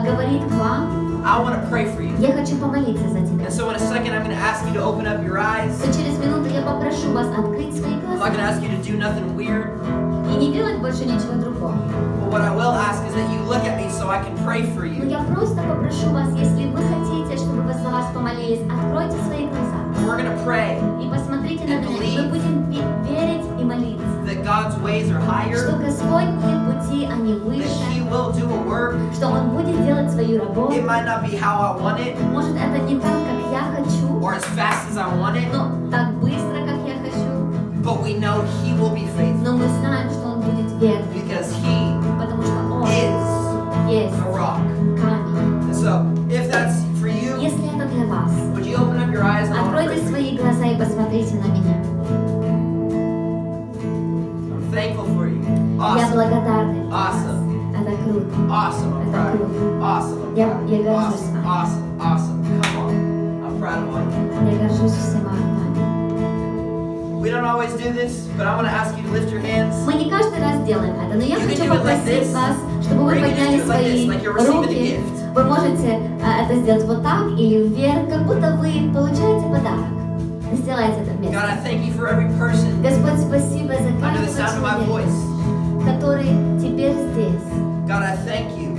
говорит к вам, I want to pray for you. я хочу помолиться за тебя. And so in a second, I'm going to ask you to open up your eyes. То через минуту я попрошу вас открыть свои I'm not глаза going to ask you to do nothing weird. и не делать больше ничего другого. But what I will ask is that you look at me so I can pray for Но you. я просто попрошу вас, если вы хотите, чтобы вы за вас помолились, откройте свои глаза And we're going to pray и посмотрите на меня. И мы будем верить и молиться, that God's ways are что higher, Господние пути, они that He выше, will do a work. что Он будет делать свою работу. It might not be how I want it Может, это не так, как я хочу, or as fast as I want it, но так быстро, как я хочу. but we know He will be faithful Но мы знаем, что Он будет верным, because He потому что Он is есть the rock. камень. And so if that's for you, Если это для вас, would you open up your eyes and I wanna pray откройте for you? свои глаза и посмотрите на меня. I'm thankful for you. Я Awesome. благодарна. Awesome. Это круто. Awesome. I'm proud of you. Awesome. I'm Я proud of you. горжусь Awesome. вами. Awesome. Awesome. Come on. I'm proud of you. Я горжусь всем вами. We don't always do this, but I want to ask you to lift your hands. Мы не каждый раз делаем это, но я You can хочу do it like попросить this. вас, чтобы Or вы you can just подняли do it like this, свои like you're receiving a руки. gift. Вы можете это сделать вот так или вверх, как будто вы получаете подарок. Сделайте это God, вместе. I thank you for every person Господь, спасибо за under the каждого sound of my человека, voice. который теперь здесь. God, I thank you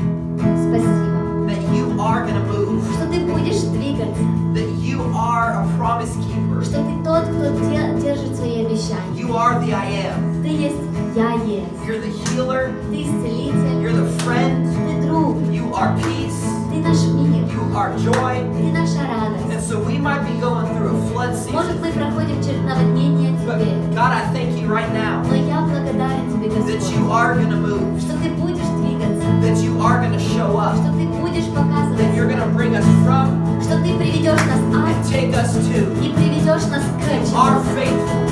Спасибо, that you are going to move, что ты будешь двигаться, that you are a promise keeper. что ты тот, кто держит свои обещания. You are the I am. Ты есть, я есть. You're the healer. Ты исцелитель, You're the friend. ты друг, You are peace. ты наш мир, You are joy. ты наша радость. And so we might be going through a flood Может, season. мы проходим через наводнение But теперь, God, I thank you right now но я благодарен тебе, that Господь, you are going to move, что ты будешь двигаться, that you are going to show up, что ты будешь показывать, that you're going to bring us from что ты приведешь нас and take us to и приведешь нас к our чему-то, faithful